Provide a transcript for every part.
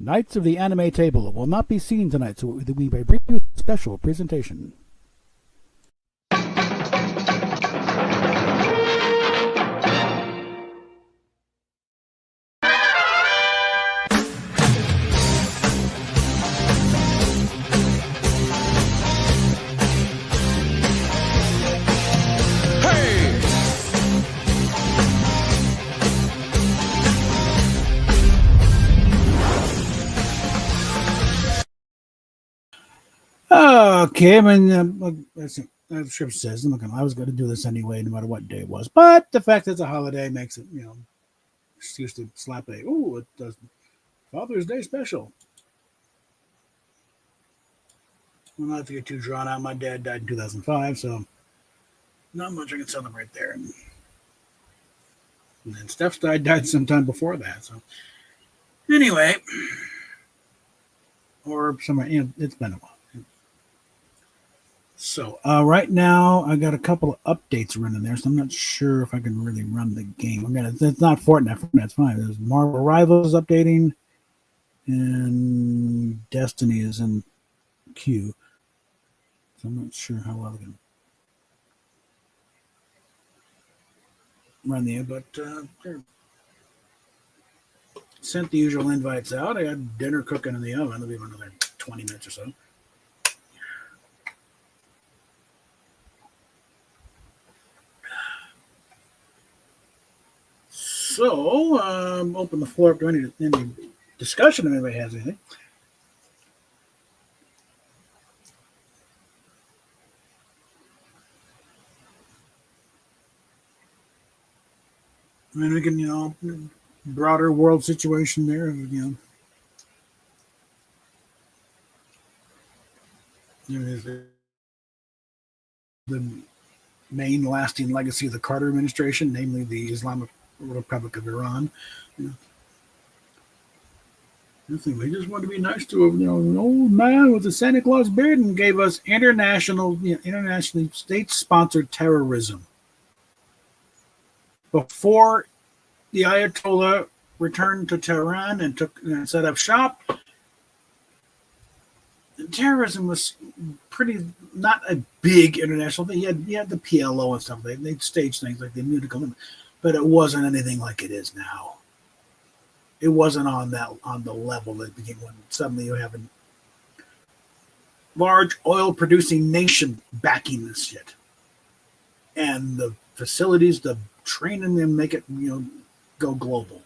Knights of the Anime Table will not be seen tonight, so we may bring you a special presentation. Okay, I mean, the script says I was going to do this anyway, no matter what day it was. But the fact that it's a holiday makes it, excuse to slap a, it does Father's Day special. Well, not to get too drawn out. My dad died in 2005, so not much I can celebrate there. And then Steph's died sometime before that. So anyway, or somewhere, it's been a while. So right now I got a couple of updates running there, so I'm not sure if I can really run the game. It's not Fortnite. Fortnite's fine. There's Marvel Rivals updating, and Destiny is in queue. So I'm not sure how well I can run the but sent the usual invites out. I got dinner cooking in the oven. It'll be another 20 minutes or so. So, open the floor up to any discussion if anybody has anything. And we can, broader world situation there, the main lasting legacy of the Carter administration, namely the Islamic Republic of Iran. They just wanted to be nice to an old man with a Santa Claus beard and gave us internationally state-sponsored terrorism. Before the Ayatollah returned to Tehran and set up shop, terrorism was not a big international thing. You had the PLO and stuff. They'd stage things like the Munich Olympics, but it wasn't anything like it is now. It wasn't on the level that became when suddenly you have a large oil-producing nation backing this shit, and the facilities, the training them, make it go global.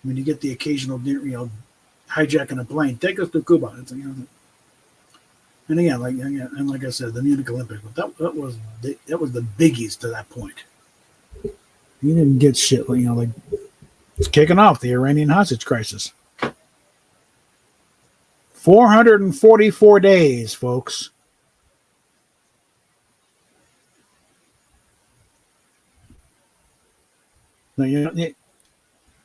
When you get the occasional hijacking a plane, take us to Cuba. It's, and again, like I said, the Munich Olympics, that was the biggies to that point. You didn't get shit, like it's kicking off the Iranian hostage crisis. 444 days, folks. Now, I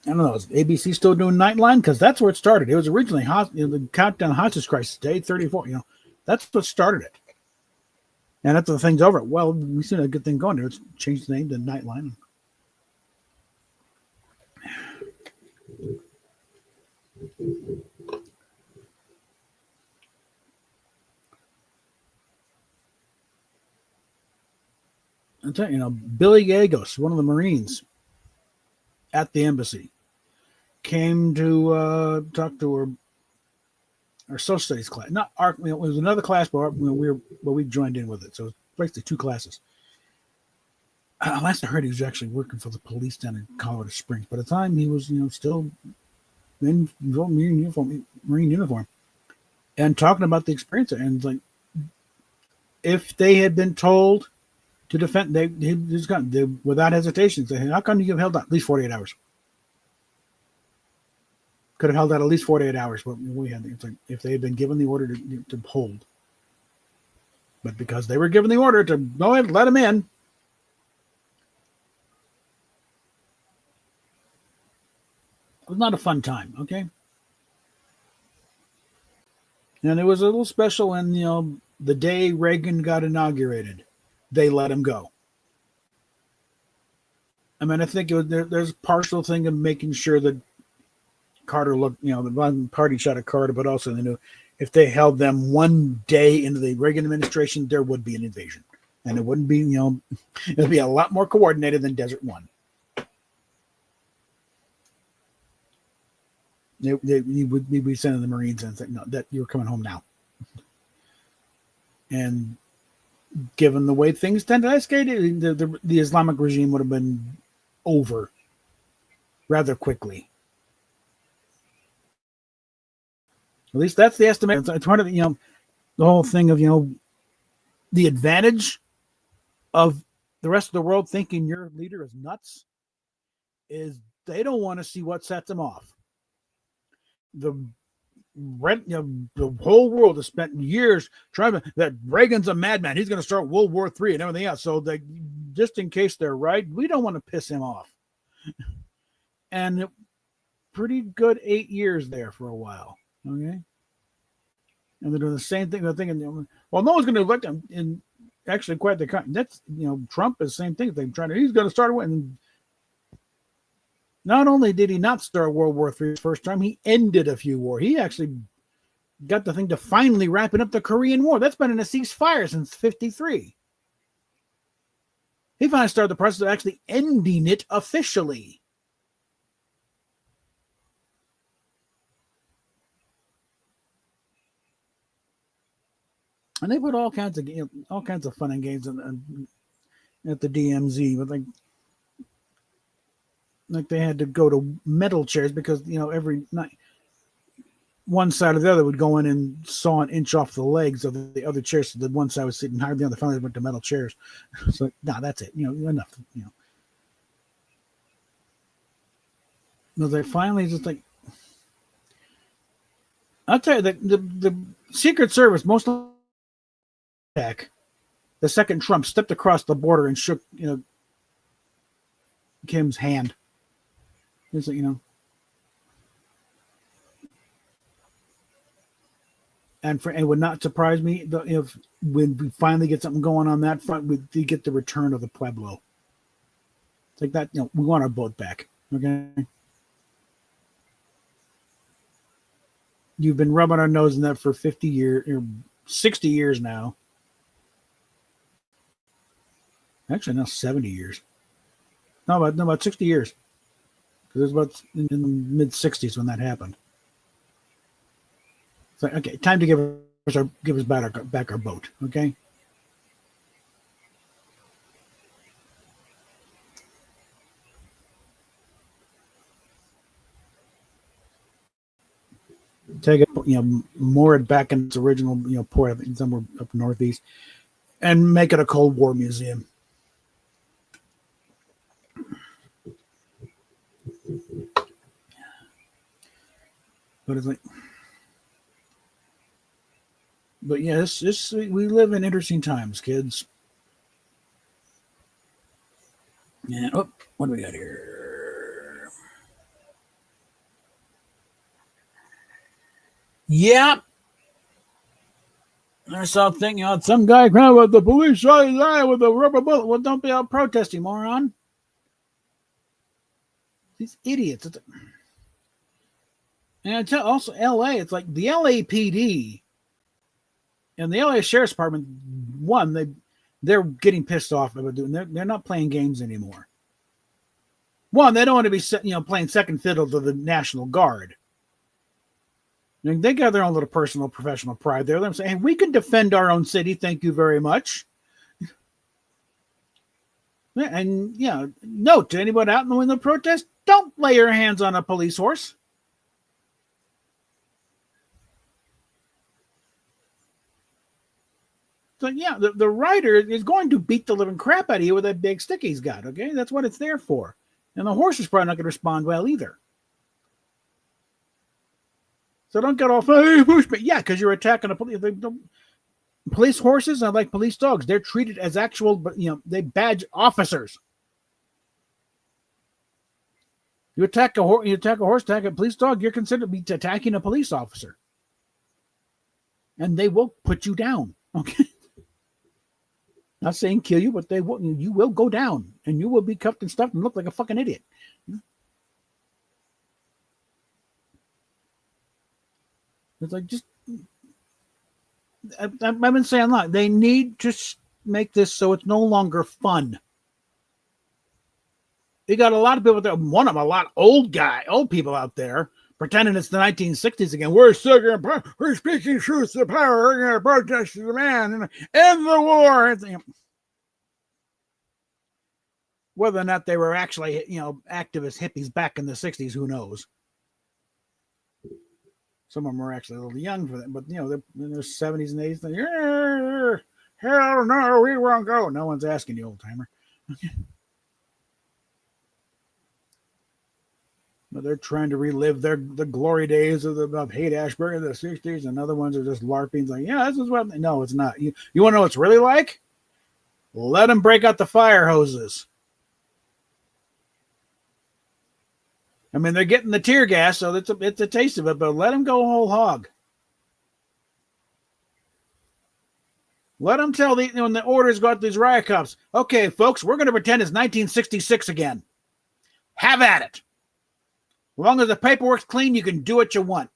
don't know. Is ABC still doing Nightline? Because that's where it started. It was originally the countdown hostage crisis, day 34. That's what started it. And after the thing's over, well, we seen a good thing going there. Let's change the name to Nightline. I'll tell you, Billy Gallegos, one of the Marines at the embassy, came to talk to our social studies class. Not our, it was another class, but we joined in with it. So it was basically two classes. Last I heard, he was actually working for the police down in Colorado Springs. By the time he was, still in Marine uniform, and talking about the experience. And like, if they had been told to defend, they without hesitation say, "How come you have held out at least 48 hours?" Could have held out at least 48 hours. But we had, it's like, if they had been given the order to hold, but because they were given the order to go ahead, let them in. It was not a fun time, okay? And it was a little special when, the day Reagan got inaugurated, they let him go. I mean, I think there's a partial thing of making sure that Carter looked, the one party shot at Carter, but also they knew if they held them one day into the Reagan administration, there would be an invasion. And it wouldn't be, it would be a lot more coordinated than Desert One. You would be sending the Marines and saying, no, that you're coming home now. And given the way things tend to escalate, the Islamic regime would have been over rather quickly. At least that's the estimate. It's part of the whole thing of the advantage of the rest of the world thinking your leader is nuts is they don't want to see what sets them off. The whole world has spent years trying that Reagan's a madman. He's going to start World War III and everything else. So just in case they're right, we don't want to piss him off. And pretty good 8 years there for a while. Okay. And they're doing the same thing. They're thinking, well, no one's going to elect him. And actually, quite the that's Trump is the same thing. He's going to start winning. Not only did he not start World War III the first time, he ended a few wars. He actually got the thing to finally wrapping up the Korean War. That's been in a ceasefire since 1953. He finally started the process of actually ending it officially. And they put all kinds of fun and games at the DMZ, but like they had to go to metal chairs because every night one side or the other would go in and saw an inch off the legs of the other chairs, so the one side was sitting higher than the other. Finally, went to metal chairs. So that's it. Enough. No, they finally just I'll tell you that the Secret Service most back, the second Trump stepped across the border and shook Kim's hand. It's and it would not surprise me if when we finally get something going on that front, we get the return of the Pueblo. It's like that. We want our boat back. Okay. You've been rubbing our nose in that for 50 years or 60 years now. Actually, now 70 years. No, about 60 years. Because it was about in the mid-60s when that happened. It's like, okay, time to give us back our boat, okay? Take it, moor it back in its original, port, somewhere up northeast, and make it a Cold War museum. But it's but yeah, we live in interesting times, kids. Yeah. Oh, what do we got here? Yeah. I saw a thing, some guy crying about the police shot his eye with a rubber bullet. Well, don't be out protesting, moron. These idiots. And I tell also LA, it's like the LAPD and the LA Sheriff's Department, they're getting pissed off about doing. They're not playing games anymore. One, they don't want to be playing second fiddle to the National Guard. I mean, they got their own little personal, professional pride there. They're saying, hey, we can defend our own city. Thank you very much. And note to anyone out in the protest: don't lay your hands on a police horse. So the rider is going to beat the living crap out of you with that big stick he's got. Okay, that's what it's there for. And the horse is probably not going to respond well either. So don't get off. Hey, push me. Yeah, because you're attacking a police. Police horses are like police dogs. They're treated as actual, they badge officers. You attack a horse, attack a police dog, you're considered to be attacking a police officer. And they will put you down. Okay. Not saying kill you, but you will go down and you will be cuffed and stuffed and look like a fucking idiot. It's like just I've been saying a lot. They need to make this so it's no longer fun. You got a lot of people there. One of them, a lot old people out there pretending it's the 1960s again. We're speaking truth to power. We're going to protest the man and end the war. Whether or not they were actually, activist hippies back in the 60s, who knows? Some of them were actually a little young for that, but they're in their 70s and 80s. Yeah, hell no, we won't go. No one's asking you, old timer. But they're trying to relive the glory days of Haight-Ashbury in the 60s, and other ones are just LARPing. It's like, yeah, this is what. No, it's not. You want to know what it's really like? Let them break out the fire hoses. I mean, they're getting the tear gas, so it's a taste of it, but let them go whole hog. Let them tell when the orders go out to these riot cops, okay, folks, we're going to pretend it's 1966 again. Have at it. As long as the paperwork's clean, you can do what you want.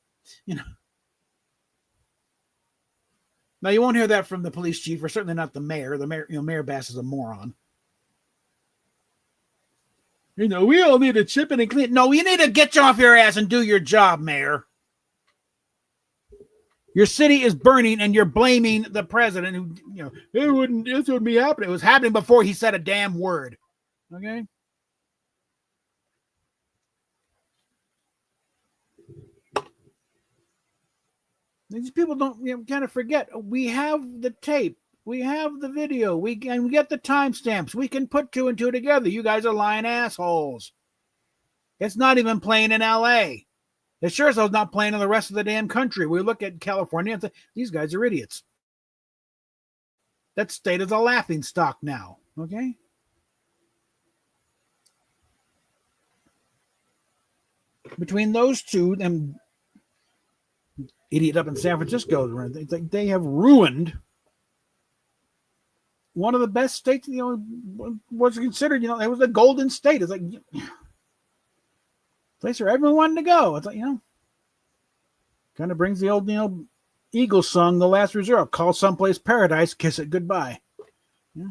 Now, you won't hear that from the police chief, or certainly not the mayor. The mayor, Mayor Bass is a moron. We all need to chip in and clean. No, you need to get you off your ass and do your job, Mayor. Your city is burning, and you're blaming the president. Who, this wouldn't be happening. It was happening before he said a damn word. Okay. These people don't kind of forget. We have the tape. We have the video. We get the timestamps. We can put two and two together. You guys are lying assholes. It's not even playing in L.A. It sure as hell's not playing in the rest of the damn country. We look at California and say, these guys are idiots. That state is a laughing stock now. Okay? Between those two, and idiot up in San Francisco, they have ruined one of the best states, was considered, it was a golden state. It's like place where everyone wanted to go. It's like, kind of brings the old, Eagles song, The Last Resort. Call someplace paradise, kiss it goodbye. Yeah.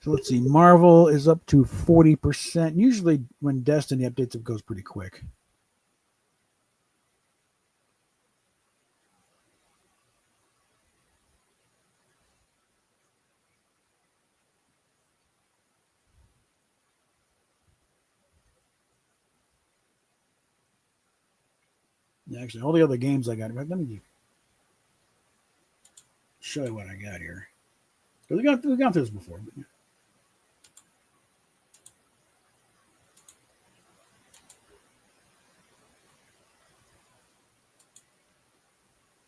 So let's see. Marvel is up to 40%. Usually when Destiny updates, it goes pretty quick. Actually, all the other games I got. Let me show you what I got here. We've gone through this before.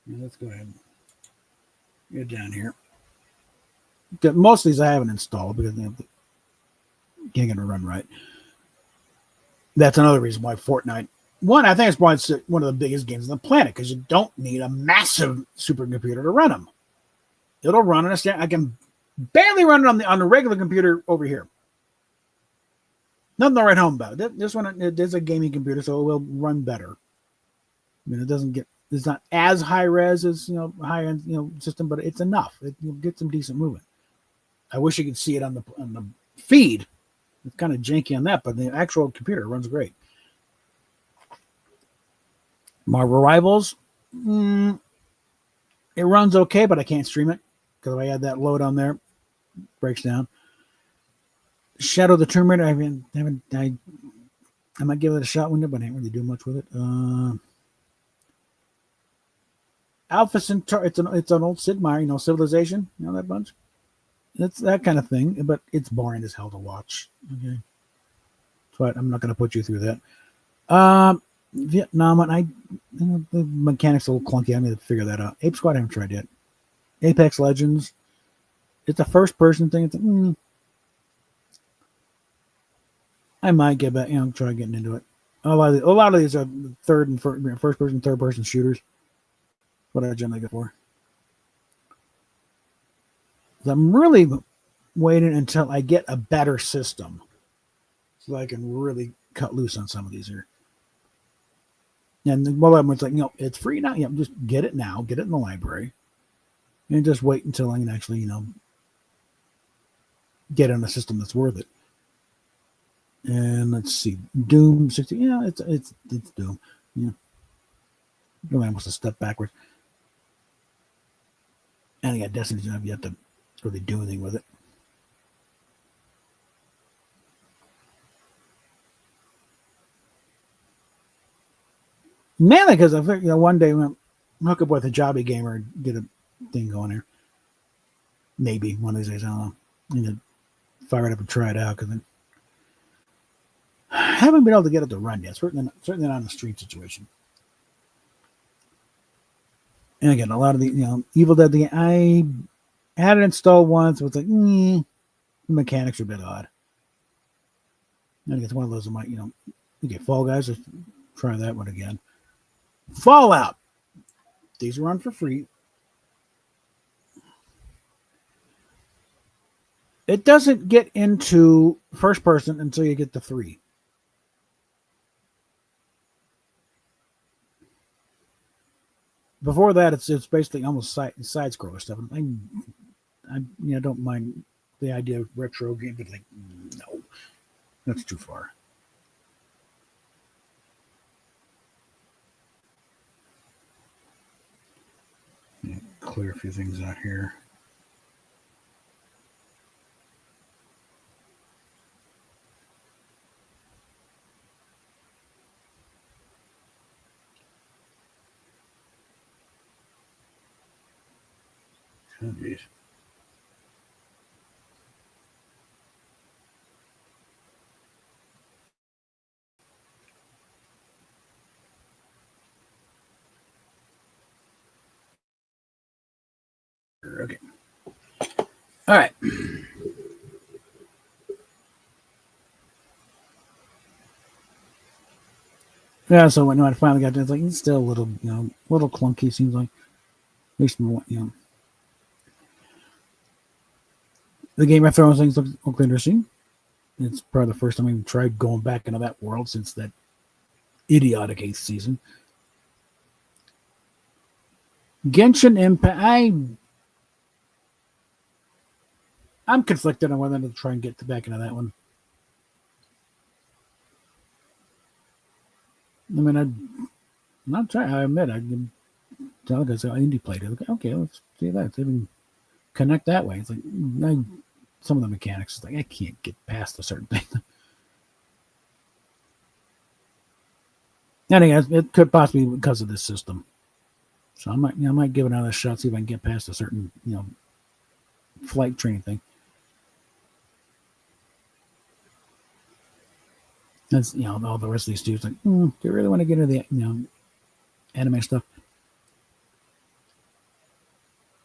But let's go ahead and get down here. Most of these I haven't installed because they can't get to run right. That's another reason why Fortnite. One, I think it's why it's one of the biggest games on the planet, because you don't need a massive supercomputer to run them. It'll run on a stand. I can barely run it on the regular computer over here. Nothing to write home about. This one is a gaming computer, so it will run better. It's not as high res as high end system, but it's enough. You'll get some decent movement. I wish you could see it on the feed. It's kind of janky on that, but the actual computer runs great. Marvel Rivals, it runs okay, but I can't stream it because if I add that load on there, it breaks down. Shadow the Tomb Raider, I might give it a shot window, but I ain't really doing much with it. Alpha Centauri, it's an old Sid Meier, Civilization, that bunch. It's that kind of thing, but it's boring as hell to watch. Okay, so I'm not going to put you through that. Vietnam, the mechanics are a little clunky. I need to figure that out. Ape Squad, I haven't tried yet. Apex Legends, it's a first-person thing. It's I might get back, try getting into it. A lot of these are first-person, third-person shooters. What I generally go for. I'm really waiting until I get a better system so I can really cut loose on some of these here. And one of them was like, it's free now. Just get it now. Get it in the library. And just wait until I can actually, get on a system that's worth it. And let's see. Doom 60. Yeah, it's Doom. Yeah. Really almost a step backwards. And you got Destiny, you have to really do anything with it. Mainly because I think, one day I'm hook up with a jobby gamer and get a thing going here. Maybe one of these days, I don't know. Fire it up and try it out because I haven't been able to get it to run yet. Certainly not in a street situation. And again, a lot of the Evil Dead game, I had it installed once. It was like, the mechanics are a bit odd. And it's one of those that might, you get Fall Guys. Let's try that one again. Fallout. These are on for free. It doesn't get into first person until you get to 3. Before that, it's basically almost side scroller stuff. I don't mind the idea of retro games, but like, no, that's too far. Clear a few things out here. Oh, geez. Okay. All right. Yeah, so when I finally got to it, it's like it's still a little, little clunky. Seems like makes me want, The Game of Thrones things look interesting. It's probably the first time I've tried going back into that world since that idiotic 8th season. Genshin Impact. I'm conflicted on whether to try and get back into that one. I mean, I'm not trying. I admit, I can tell guys how indie played it. Okay, let's see that. They can connect that way. It's like some of the mechanics. It's like I can't get past a certain thing. Anyway, it could possibly be because of this system. So I might give it another shot. See if I can get past a certain flight training thing. That's all the rest of these dudes like, do you really want to get into the anime stuff?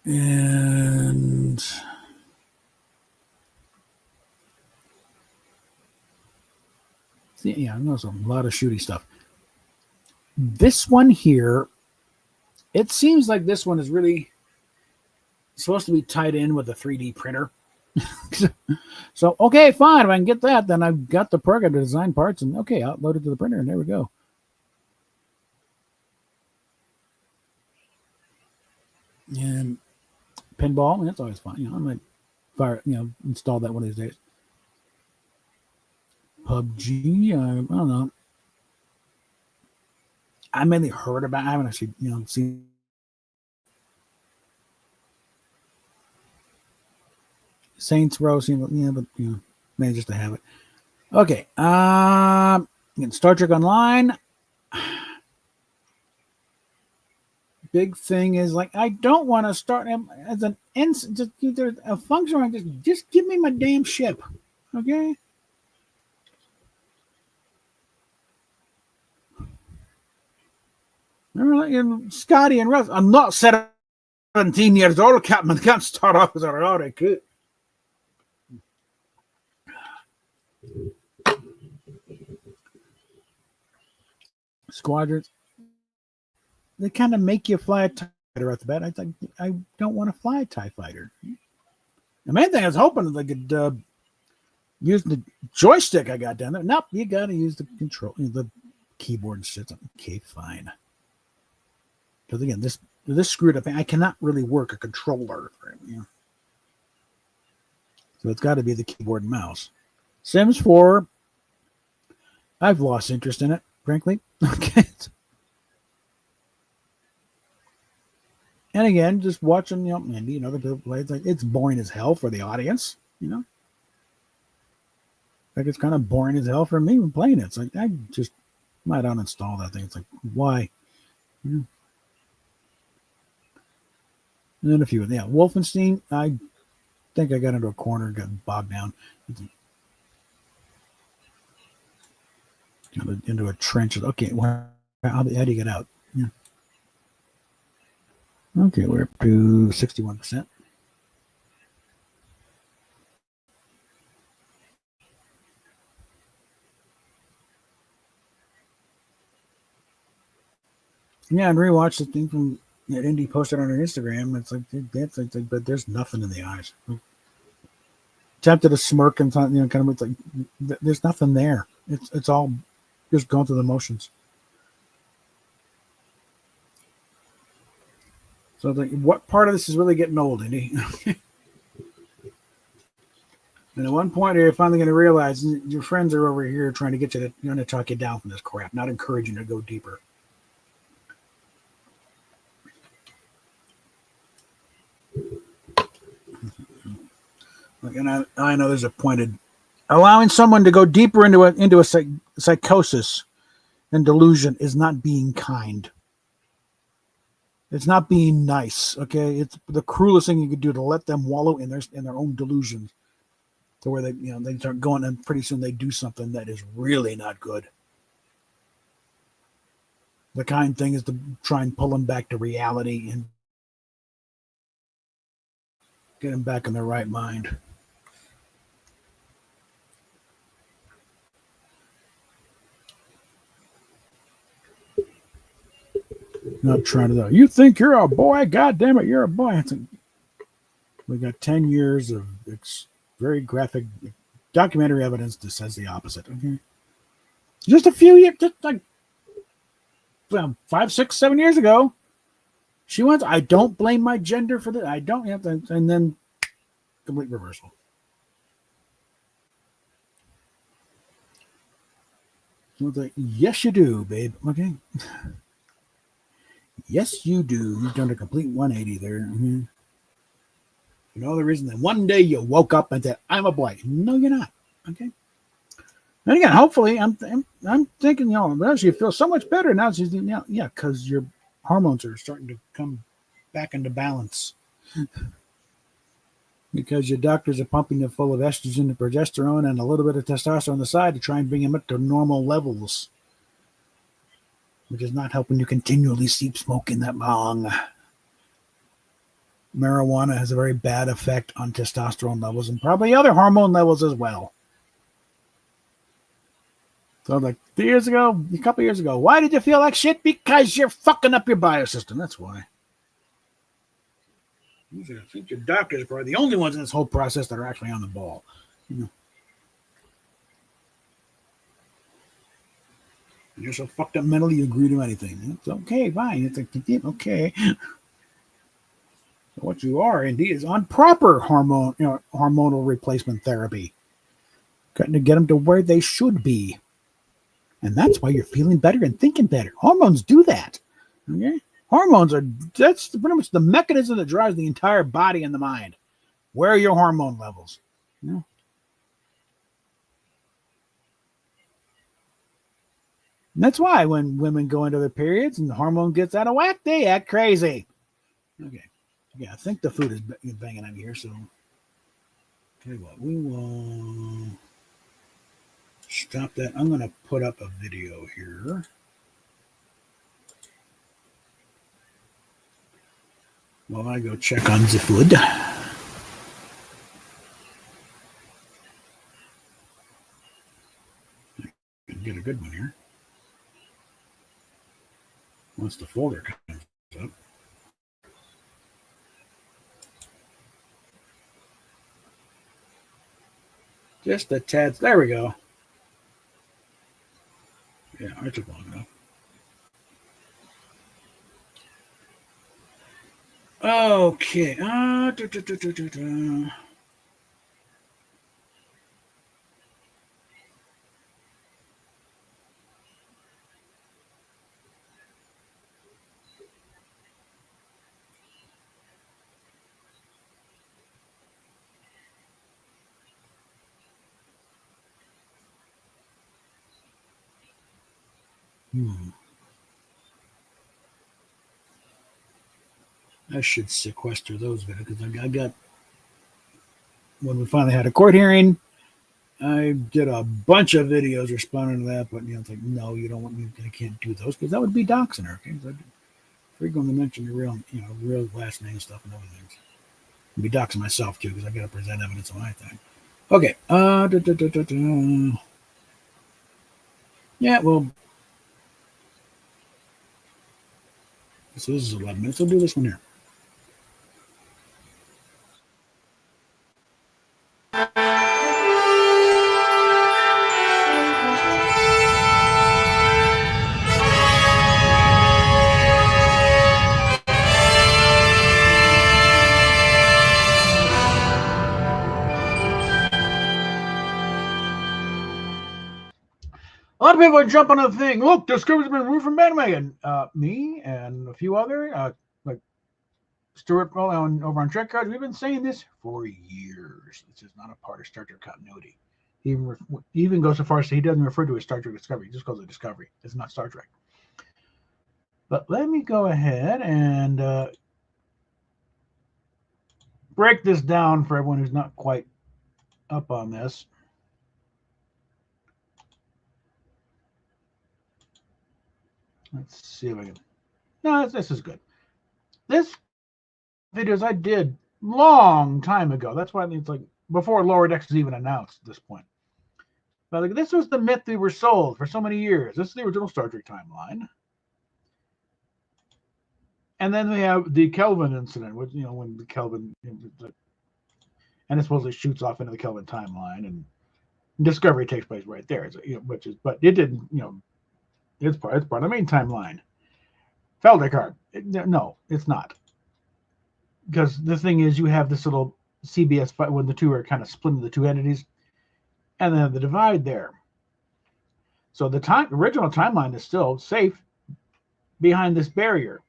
And I know a lot of shooty stuff. This one here, it seems like this one is really supposed to be tied in with a 3D printer. So, okay, fine. If I can get that, then I've got the program to design parts, and okay, I'll load it to the printer, and there we go. And pinball, that's always fun. I might install that one of these days. PUBG, I don't know. I mainly heard about it. I haven't actually, seen. Saints Row, but maybe just to have it. Okay. Star Trek Online. Big thing is like I don't want to start as an just there's a function where just give me my damn ship. Okay. Remember, Scotty and Russ. I'm not 17 years old, Captain. I can't start off as a recruit. Squadrons. They kind of make you fly a TIE fighter at the bat. I don't want to fly a TIE fighter. The main thing I was hoping they could use the joystick I got down there. Nope, you got to use the control, the keyboard and shit. Okay, fine. Because again, this screwed up. I cannot really work a controller. You know? So it's got to be the keyboard and mouse. Sims 4, I've lost interest in it, frankly. Okay. And again, just watching, you know, Andy and other people play, it's boring as hell for the audience, you know. Like it's kind of boring as hell for me when playing it. It's like I just might uninstall that thing. It's like why? You know? And then a few, yeah, Wolfenstein. I think I got into a corner, got bogged down, into a trench. Okay, well, how do you get out? Yeah. Okay, we're up to 61%. Yeah, and rewatch the thing from that Indy posted on her Instagram. It's like that's like, but there's nothing in the eyes. Tempted to smirk and you know, kind of it's like there's nothing there. It's all just going through the motions. So like, what part of this is really getting old, Indy? And at one point, you're finally going to realize your friends are over here trying to get you to talk you down from this crap, not encouraging you to go deeper. And I know there's a pointed allowing someone to go deeper into a psychosis and delusion is not being kind. It's not being nice. Okay, it's the cruelest thing you could do to let them wallow in their own delusions, to where they start going and pretty soon they do something that is really not good. The kind thing is to try and pull them back to reality and get them back in their right mind. Not trying to. You think you're a boy? God damn it, you're a boy. We got 10 years of very graphic documentary evidence that says the opposite. Okay, just a few years, just like 5, 6, 7 years ago, she went. I don't blame my gender for that. I don't have to, and then complete reversal. So like, yes, you do, babe. Okay. Yes, you do. You've done a complete 180 there. Mm-hmm. You know the reason that one day you woke up and said, "I'm a boy." No, you're not. Okay. And again, hopefully, I'm thinking, you feel so much better now. She's, yeah, because your hormones are starting to come back into balance. Because your doctors are pumping you full of estrogen and progesterone and a little bit of testosterone on the side to try and bring them up to normal levels, which is not helping you continually keep smoking that long. Marijuana has a very bad effect on testosterone levels and probably other hormone levels as well. So like a couple years ago, why did you feel like shit? Because you're fucking up your biosystem. That's why. I think your doctors are probably the only ones in this whole process that are actually on the ball. You know. You're so fucked up mentally, you agree to anything. It's okay, fine. It's like, okay. So what you are indeed is on proper hormonal replacement therapy, getting to get them to where they should be, and that's why you're feeling better and thinking better. Hormones do that. Okay, that's pretty much the mechanism that drives the entire body and the mind. Where are your hormone levels? You know? And that's why when women go into their periods and the hormone gets out of whack, they act crazy. Okay. Yeah, I think the food is banging on here, so tell you what, we will stop that. I'm going to put up a video here. While I go check on the food. Get a good one here. Once the folder comes up. Just a tad. There we go. Yeah, I took long enough. Okay. I should sequester those videos because I got, when we finally had a court hearing, I did a bunch of videos responding to that, but it's like, no, you don't want me. I can't do those because that would be doxing her. Okay, so if you're going to mention your real, real last name stuff and everything, I'd be doxing myself too because I got to present evidence on my thing. Okay. Yeah. Well, so this is 11 minutes. We'll do this one here. A lot of people are jumping on the thing. Look, Discovery's been removed from bandwagon. Me and a few other, like Stuart over on Trek Cards, we've been saying this for years. This is not a part of Star Trek continuity. He even goes so far as to say he doesn't refer to it as Star Trek Discovery. He just calls it Discovery. It's not Star Trek. But let me go ahead and break this down for everyone who's not quite up on this. Let's see if I can. No, this is good. This videos I did long time ago. That's why it's like before Lower Decks was even announced at this point. But like, this was the myth we were sold for so many years. This is the original Star Trek timeline. And then we have the Kelvin incident, which, when the Kelvin, and it supposedly shoots off into the Kelvin timeline, and Discovery takes place right there. But it didn't, it's part of the main timeline. Feldicard, no, it's not. Because the thing is, you have this little CBS fight when the two are kind of split into the two entities, and then the divide there. So the original timeline is still safe behind this barrier.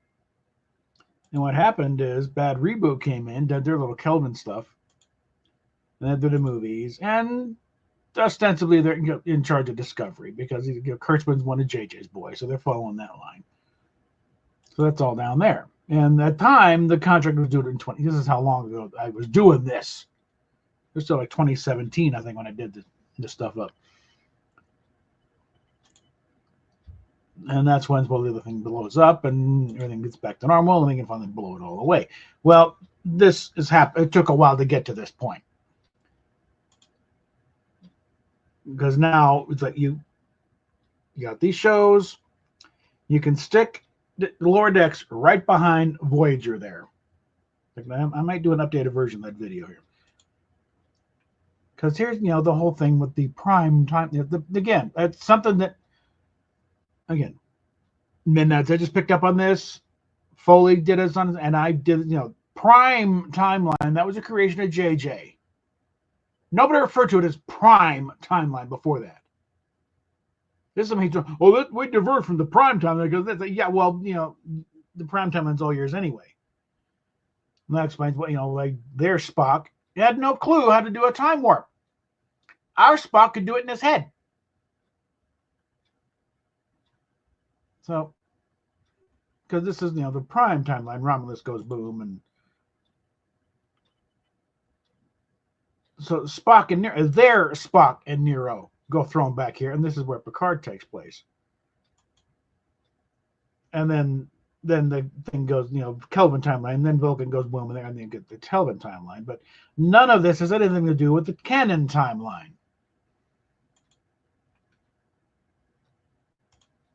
And what happened is Bad Reboot came in, did their little Kelvin stuff, and then did the movies, and ostensibly they're in charge of Discovery because Kurtzman's one of JJ's boys, so they're following that line. So that's all down there. And at the time, the contract was due in 20. This is how long ago I was doing this. It was still like 2017, I think, when I did this stuff up. And that's when the thing blows up and everything gets back to normal, and they can finally blow it all away. Well, this is happened. It took a while to get to this point. Because now it's like you got these shows, you can stick the Lower Decks right behind Voyager there. I might do an updated version of that video here. Because here's, the whole thing with the prime time. Again, that's something that, again, Midnights, I just picked up on this. Foley did it on, and I did, prime timeline. That was a creation of JJ. Nobody referred to it as prime timeline before that. This is something we divert from the prime timeline because yeah, well, the prime timeline's all yours anyway. And that explains what, like their Spock had no clue how to do a time warp. Our Spock could do it in his head. So, because this is, the prime timeline, Romulus goes boom, and so Spock and Nero, their Spock and Nero go thrown back here, and this is where Picard takes place. And then the thing goes, Kelvin timeline, and then Vulcan goes boom, and then you get the Kelvin timeline. But none of this has anything to do with the canon timeline.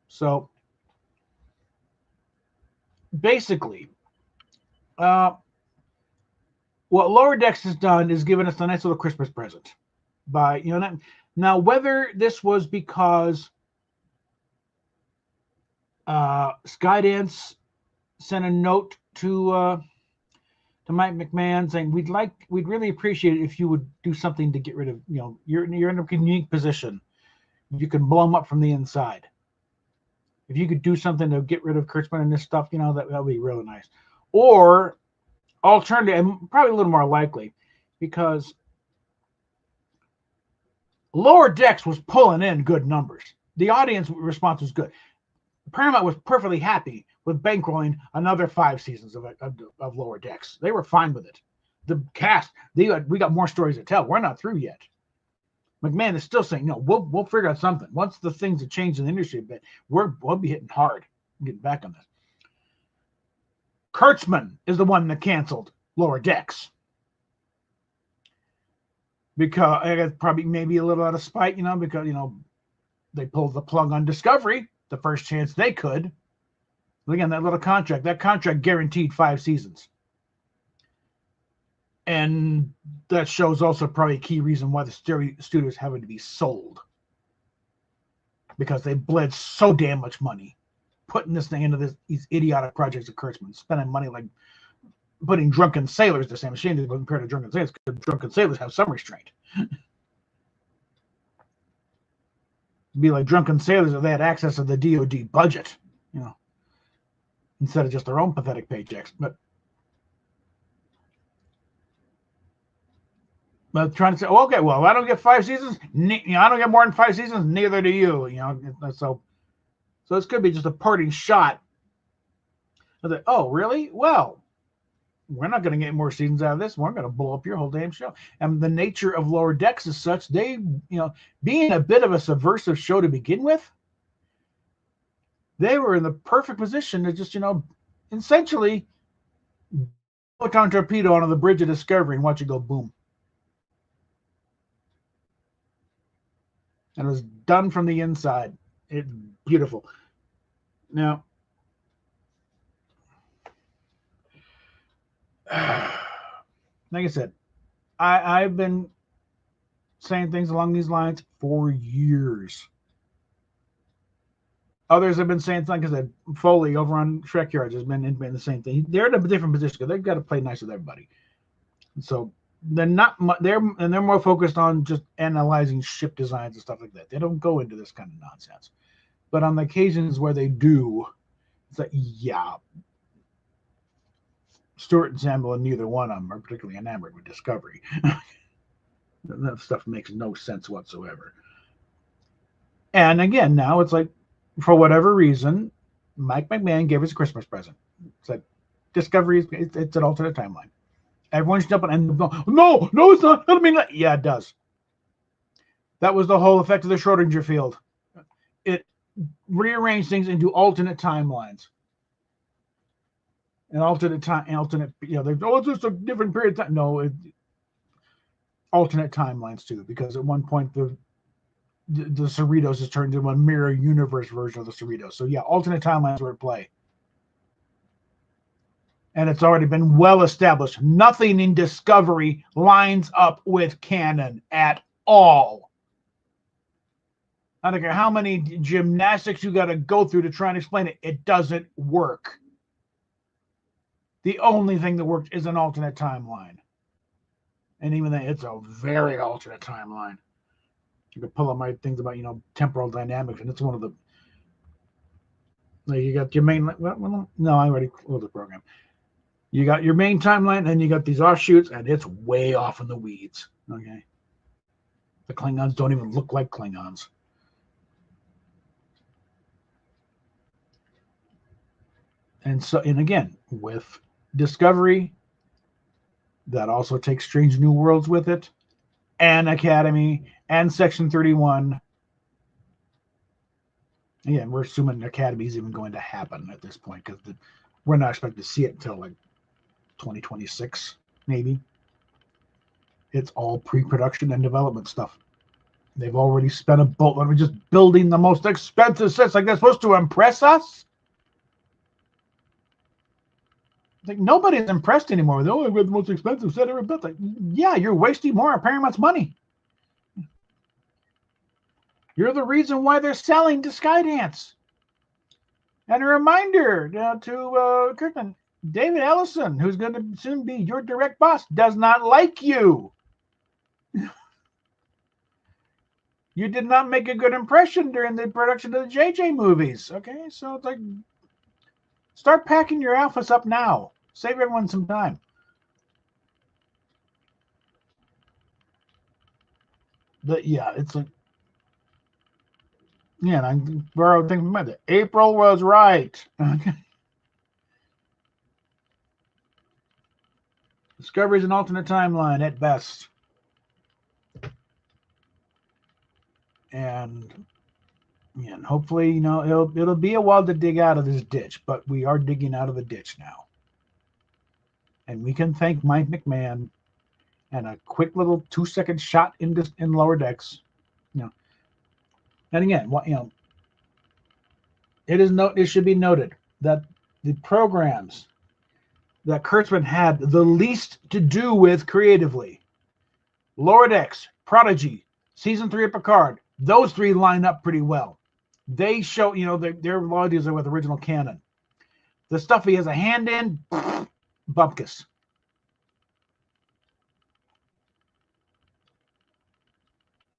So basically, what Lower Decks has done is given us a nice little Christmas present by, now whether this was because Skydance sent a note to Mike McMahon saying we'd really appreciate it if you would do something to get rid of, you're in a unique position. You can blow them up from the inside. If you could do something to get rid of Kurtzman and this stuff, that would be really nice. Or alternative, and probably a little more likely, because Lower Decks was pulling in good numbers. The audience response was good. Paramount was perfectly happy with bankrolling another 5 seasons of Lower Decks. They were fine with it. The cast, we got more stories to tell. We're not through yet. McMahon is still saying, no, we'll figure out something. Once the things have changed in the industry a bit, we'll be hitting hard, getting back on this. Kurtzman is the one that canceled Lower Decks. Because probably maybe a little out of spite, because, they pulled the plug on Discovery the first chance they could. Again, that contract guaranteed 5 seasons. And that show's also probably a key reason why the studios having to be sold. Because they bled so damn much money putting this thing into these idiotic projects of Kurtzman, spending money like putting Drunken Sailors the same machine to compare to Drunken Sailors, because Drunken Sailors have some restraint. It'd be like Drunken Sailors if they had access to the DoD budget, instead of just their own pathetic paychecks. But trying to say, okay, well, I don't get 5 seasons. I don't get more than 5 seasons. Neither do you. So this could be just a parting shot. Oh, really? Well, we're not going to get more seasons out of this. We're going to blow up your whole damn show. And the nature of Lower Decks is such, they, being a bit of a subversive show to begin with, they were in the perfect position to just, essentially photon torpedo onto the bridge of Discovery and watch it go boom. And it was done from the inside. It's beautiful. Now, like I said, I've been saying things along these lines for years. Others have been saying things, like I said, Foley over on Shrek Yards has been the same thing. They're in a different position because they've got to play nice with everybody. So they're more focused on just analyzing ship designs and stuff like that. They don't go into this kind of nonsense. But on the occasions where they do, it's like, yeah, Stuart and Samuel, and neither one of them are particularly enamored with Discovery. That stuff makes no sense whatsoever. And again, now it's like, for whatever reason, Mike McMahon gave us a Christmas present. It's like, Discovery, it's an alternate timeline. Everyone's jumping and no, it's not. I mean, yeah, it does. That was the whole effect of the Schrodinger field. It rearranged things into alternate timelines. An alternate time, it's just a different period of time. No, alternate timelines too, because at one point the Cerritos has turned into a mirror universe version of the Cerritos. So yeah, alternate timelines were at play. And it's already been well established. Nothing in Discovery lines up with canon at all. I don't care how many gymnastics you got to go through to try and explain it. It doesn't work. The only thing that worked is an alternate timeline. And even then, it's a very alternate timeline. You can pull up my things about, temporal dynamics, and it's one of the... You got your main... Well, no, I already closed the program. You got your main timeline, and you got these offshoots, and it's way off in the weeds. Okay? The Klingons don't even look like Klingons. And again, with Discovery, that also takes Strange New Worlds with it, and Academy, and Section 31. Again, we're assuming Academy is even going to happen at this point, because we're not expecting to see it until like 2026, maybe. It's all pre-production and development stuff. They've already spent a boatload of just building the most expensive sets. Like, they're supposed to impress us? Like, nobody's impressed anymore. They're only with the most expensive set ever built. Like, yeah, you're wasting more of Paramount's money. You're the reason why they're selling to Skydance. And a reminder to Kirkman, David Ellison, who's going to soon be your direct boss, does not like you. You did not make a good impression during the production of the JJ movies. Okay, so it's like, start packing your outfits up now. Save everyone some time. But yeah, it's like, yeah, and I borrowed things from it. April was right. Okay. Discovery is an alternate timeline at best. And hopefully, it'll be a while to dig out of this ditch, but we are digging out of the ditch now. And we can thank Mike McMahon and a quick little 2-second shot in Lower Decks. And again, it should be noted that the programs that Kurtzman had the least to do with creatively, Lower Decks, Prodigy, Season 3 of Picard, those three line up pretty well. They show, their loyalties are with original canon. The stuff he has a hand in, bupkis.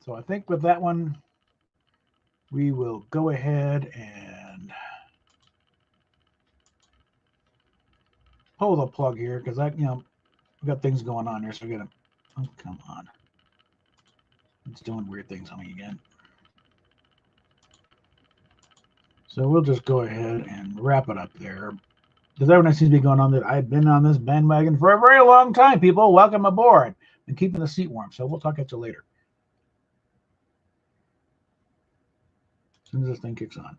So I think with that one, we will go ahead and pull the plug here because we've got things going on here. So we're gonna, oh come on, it's doing weird things on me again. So we'll just go ahead and wrap it up there. Because everyone seems to be going on that I've been on this bandwagon for a very long time, people. Welcome aboard and keeping the seat warm. So we'll talk at you later. As soon as this thing kicks on.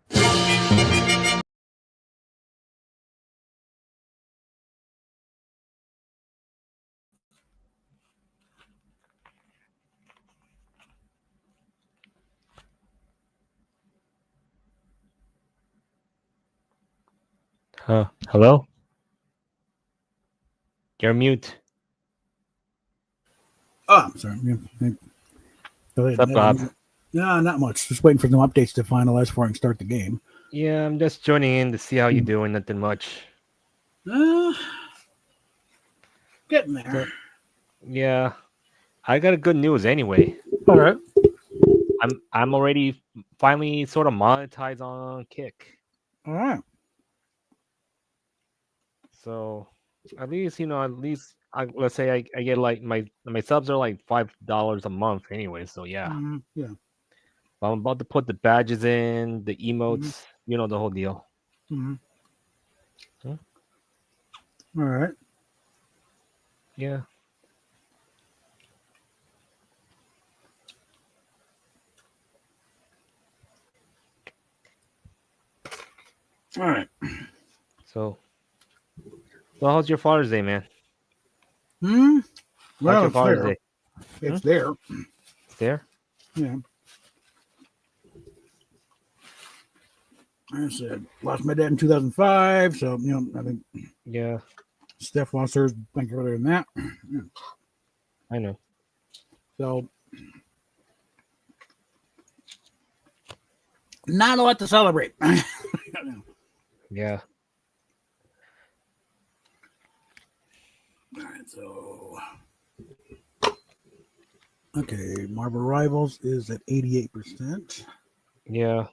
Hello? You're mute. Oh, I'm sorry. What's up, Bob? No, not much. Just waiting for some updates to finalize before I can start the game. Yeah, I'm just joining in to see how you're doing. Nothing much. Getting there. So, yeah, I got a good news anyway. All right. I'm already finally sort of monetized on Kick. All right. So at least let's say I get like my subs are like $5 a month anyway. So yeah. Mm-hmm. Yeah. I'm about to put the badges in, the emotes, the whole deal. Mm-hmm. All right. Yeah. All right. So how's your Father's Day, man? Well, how's your Father's Day? It's there. It's there? Yeah. I said, lost my dad in 2005. So, I think. Yeah. Steph lost hers, I think, earlier than that. Yeah. I know. So, not a lot to celebrate. Yeah. All right, so okay, Marvel Rivals is at 88%. Yeah.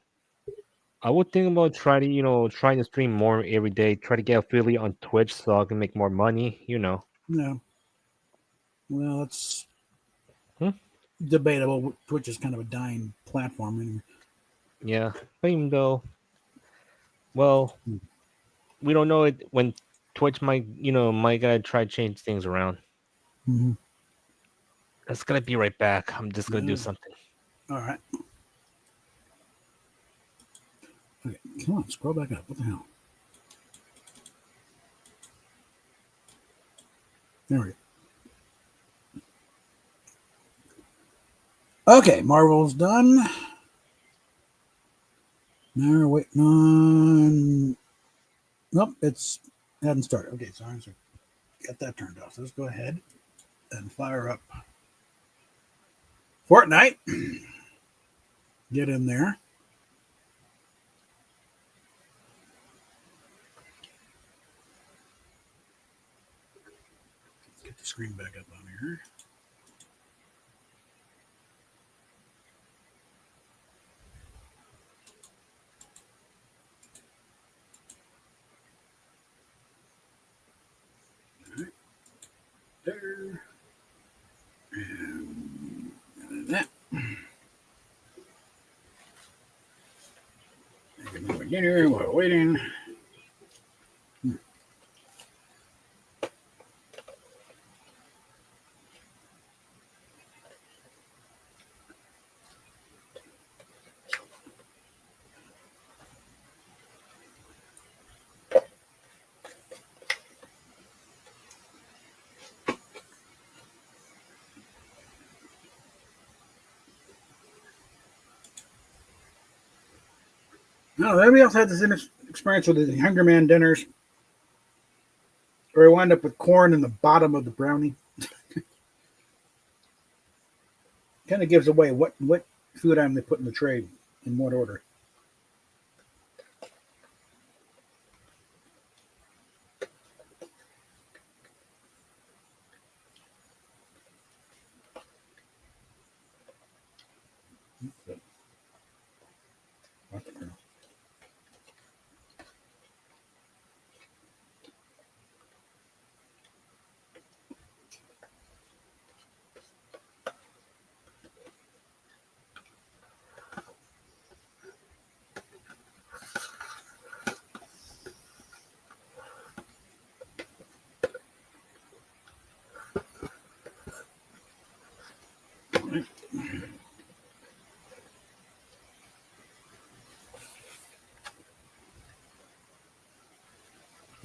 I would think about trying to stream more every day, try to get affiliate on Twitch so I can make more money, Yeah. Well, it's debatable. Twitch is kind of a dying platform anyway. Yeah. But even though, well, we don't know it when Twitch might gotta try to change things around. Mm-hmm. That's gonna be right back. I'm just gonna do something. All right. Okay, come on, scroll back up. What the hell? There we go. Okay, Marvel's done. Now we're waiting on. Nope, it hadn't started. Okay, so I'm sorry. Got that turned off. So let's go ahead and fire up Fortnite. Get in there. get the screen back up on here. All right, there. And that. Make another dinner while waiting. No, everybody else had this experience with the Hunger Man dinners, where I wind up with corn in the bottom of the brownie. Kind of gives away what food item they put in the tray in what order.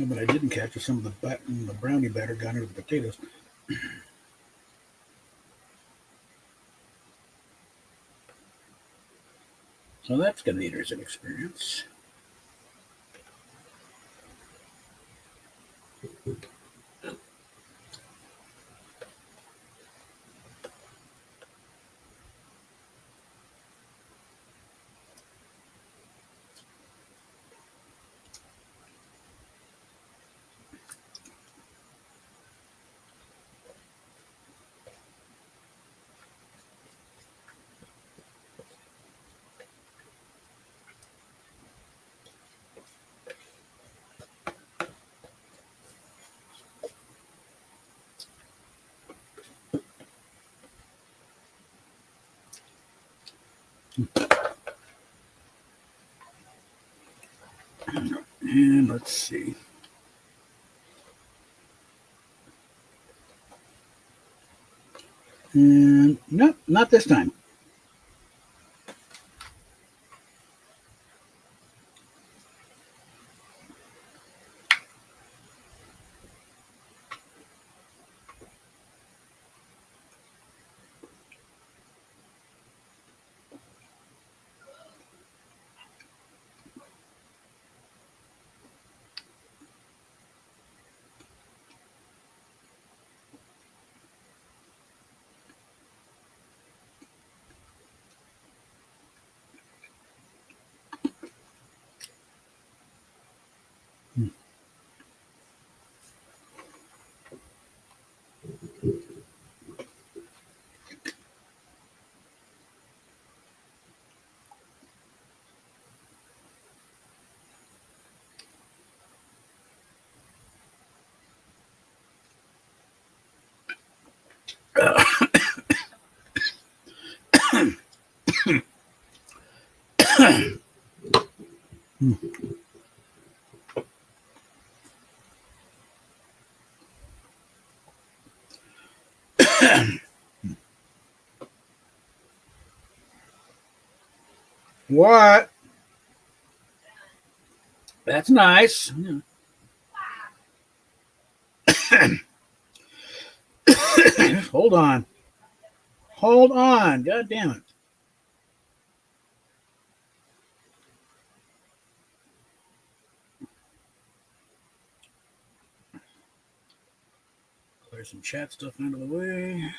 But I didn't catch is some of the brownie batter got into the potatoes. So that's going to be an interesting experience. And let's see. And no, not this time. What? That's nice. Hold on. Hold on. God damn it. Clear some chat stuff out of the way.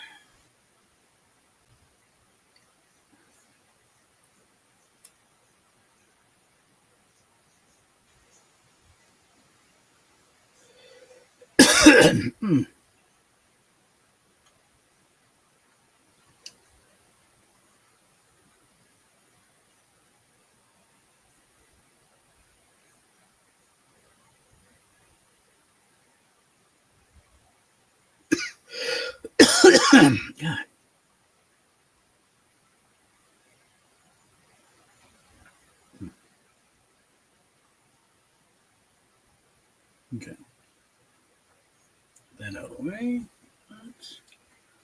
God. Okay. That out of the way.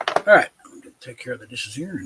All right. I'm going to take care of the dishes here.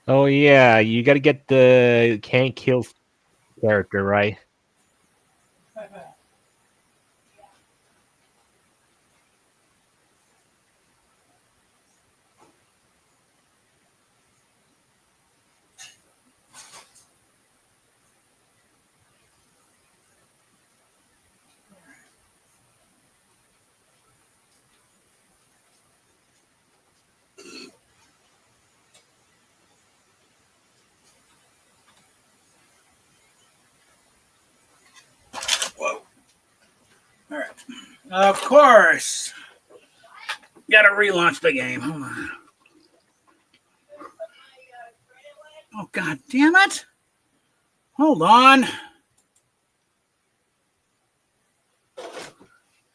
Oh yeah, you got to get the can't kill character right. Whoa. All right. Of course. Got to relaunch the game. Hold on. Oh, God damn it. Hold on.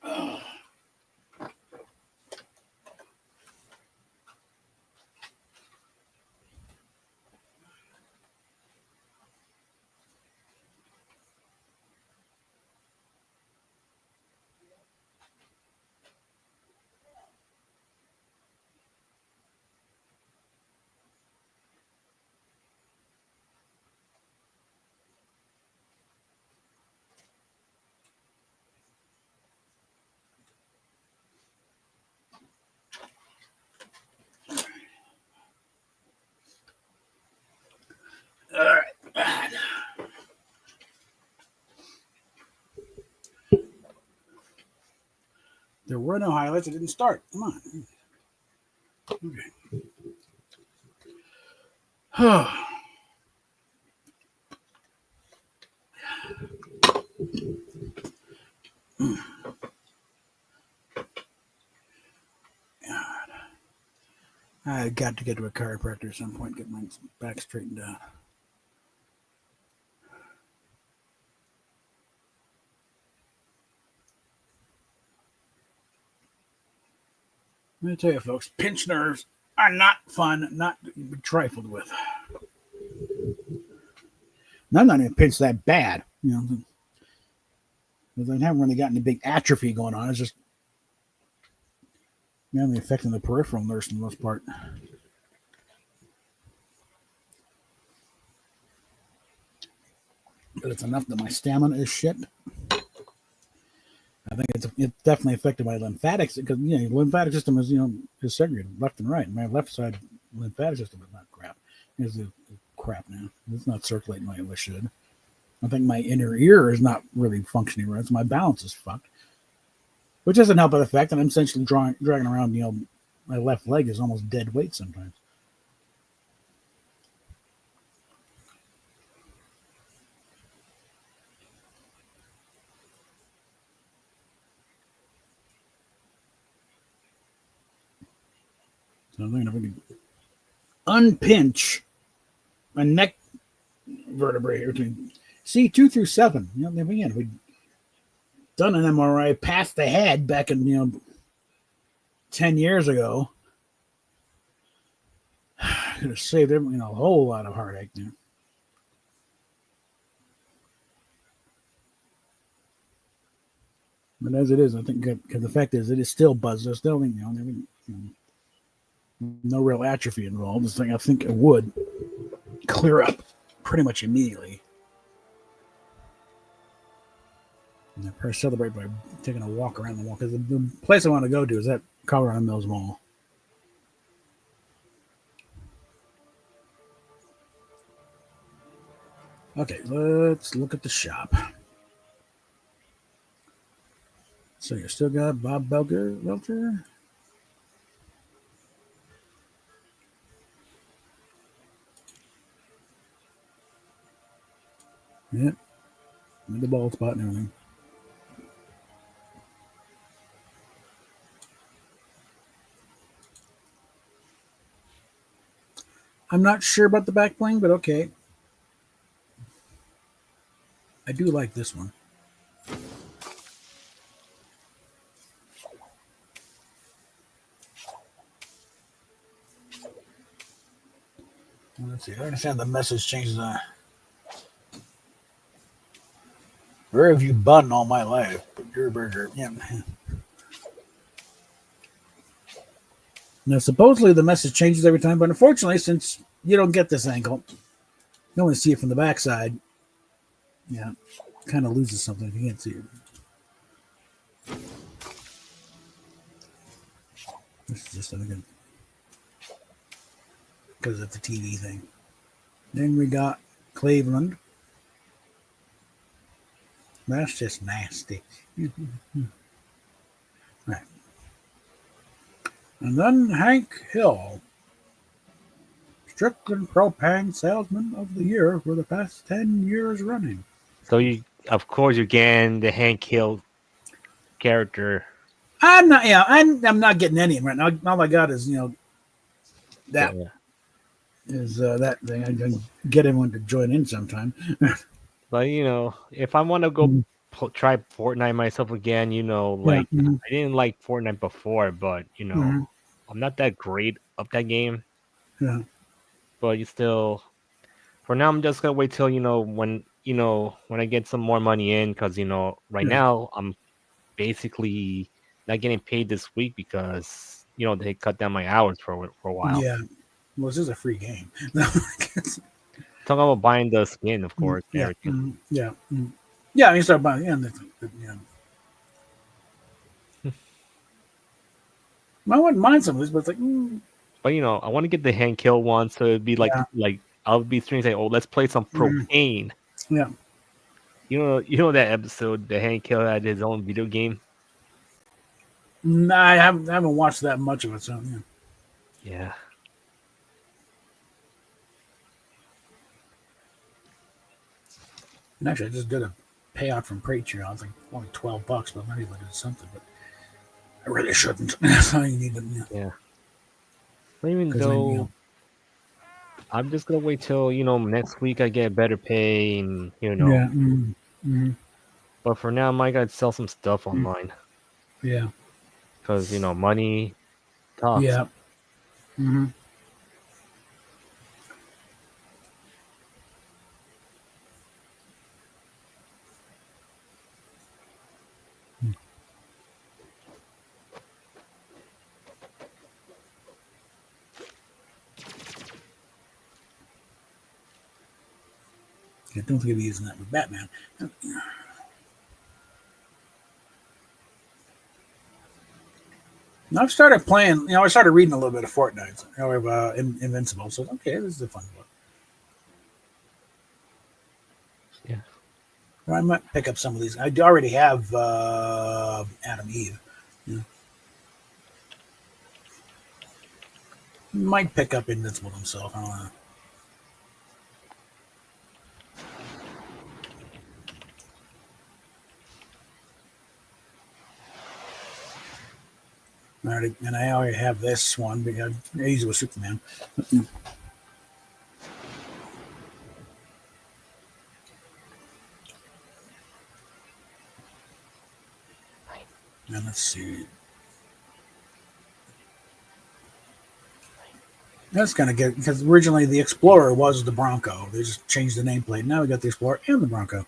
Oh. All right. There were no highlights. It didn't start. Come on. Okay. I got to get to a chiropractor at some point, get my back straightened out. Let me tell you, folks, pinched nerves are not fun, not to be trifled with. And I'm not even pinched that bad, because I haven't really gotten a big atrophy going on. It's just mainly affecting the peripheral nerves for the most part. But it's enough that my stamina is shit. I think it's definitely affected my lymphatics because the lymphatic system is segregated left and right. My left side lymphatic system is not crap. It's crap now. It's not circulating like it should. I think my inner ear is not really functioning right. So my balance is fucked, which doesn't help the fact that I'm essentially dragging around. My left leg is almost dead weight sometimes. So I'm thinking if we can unpinch a neck vertebrae here between C2 through 7. Again, we'd done an MRI past the head back in 10 years ago. Could have saved everyone a whole lot of heartache there. But as it is, I think because the fact is, it is still buzzed. There's still no real atrophy involved. This thing, I think it would clear up pretty much immediately. And I probably celebrate by taking a walk around the mall because the place I want to go to is at Colorado Mills Mall. Okay, let's look at the shop. So you still got Bob Belter? Yep, with the bald spot and everything. I'm not sure about the back bling, but okay. I do like this one. Let's see. I understand the message changes. Where have you been all my life? Your burger. Yeah. Now, supposedly the message changes every time, but unfortunately, since you don't get this angle, you only see it from the backside. Yeah, kind of loses something if you can't see it. This is just again because it's a TV thing. Then we got Cleveland. That's just nasty. Right. And then Hank Hill, Strickland Propane Salesman of the Year for the past 10 years running. So you, of course, you're getting the Hank Hill character. I'm not. Yeah, I'm not getting any right now. All I got is that Yeah. is that thing. I can get everyone to join in sometime. But if I want to go try Fortnite myself again, Yeah. like I didn't like Fortnite before, but I'm not that great of that game. Yeah. But you still, for now, I'm just gonna wait till when I get some more money in, because right Yeah. now I'm basically not getting paid this week because they cut down my hours for a while. Yeah. Well, this is a free game. Talking about buying the skin, of course, and Yeah. everything. Yeah. Yeah. You start buying. Yeah. Yeah. I wouldn't mind some of this, but it's like, But I want to get the hand kill one, so it'd be yeah. like I'll be streaming saying, "Oh, let's play some propane." Yeah. You know that episode, the hand kill had his own video game. I haven't watched that much of it, so yeah. Yeah. And actually, I just did a payout from Patreon. It's like only $12, but maybe I did something. But I really shouldn't. That's all you need to. Yeah. But even Because though I'm just gonna wait till next week I get better pay and Yeah. But for now, I might gotta sell some stuff online Yeah. because money talks. Yeah. Mm-hmm. Yeah, don't forget to be using that with Batman. I've started playing. I started reading a little bit of Fortnite. Of Invincible. So okay, this is a fun book. Yeah. I might pick up some of these. I already have Adam Eve. Yeah. Might pick up Invincible himself. I don't know. And I already have this one because he's with Superman. And let's see. That's kind of good because originally the Explorer was the Bronco. They just changed the nameplate. Now we got the Explorer and the Bronco.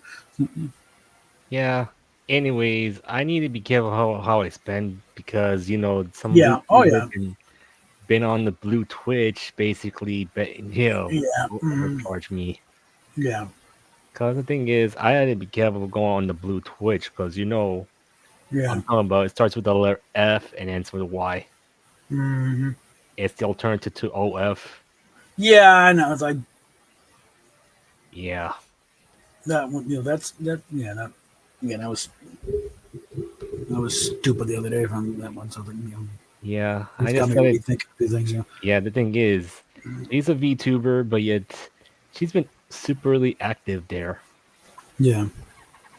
Yeah. Anyways, I need to be careful how I spend because some Yeah. Oh yeah. YouTubers been on the blue Twitch basically, but Yeah. overcharge me. Yeah. Cause the thing is, I had to be careful going on the blue Twitch because Yeah. I'm talking about it starts with the letter F and ends with a Y. hmm It's the alternative to OF. Yeah. I know. It's like Yeah. that one. That's that. Yeah. That. Yeah. That was. I was stupid the other day from that one. So Yeah, I it's got just me started. rethinking a few things. Yeah, the thing is, she's a VTuber, but yet she's been superly active there. Yeah.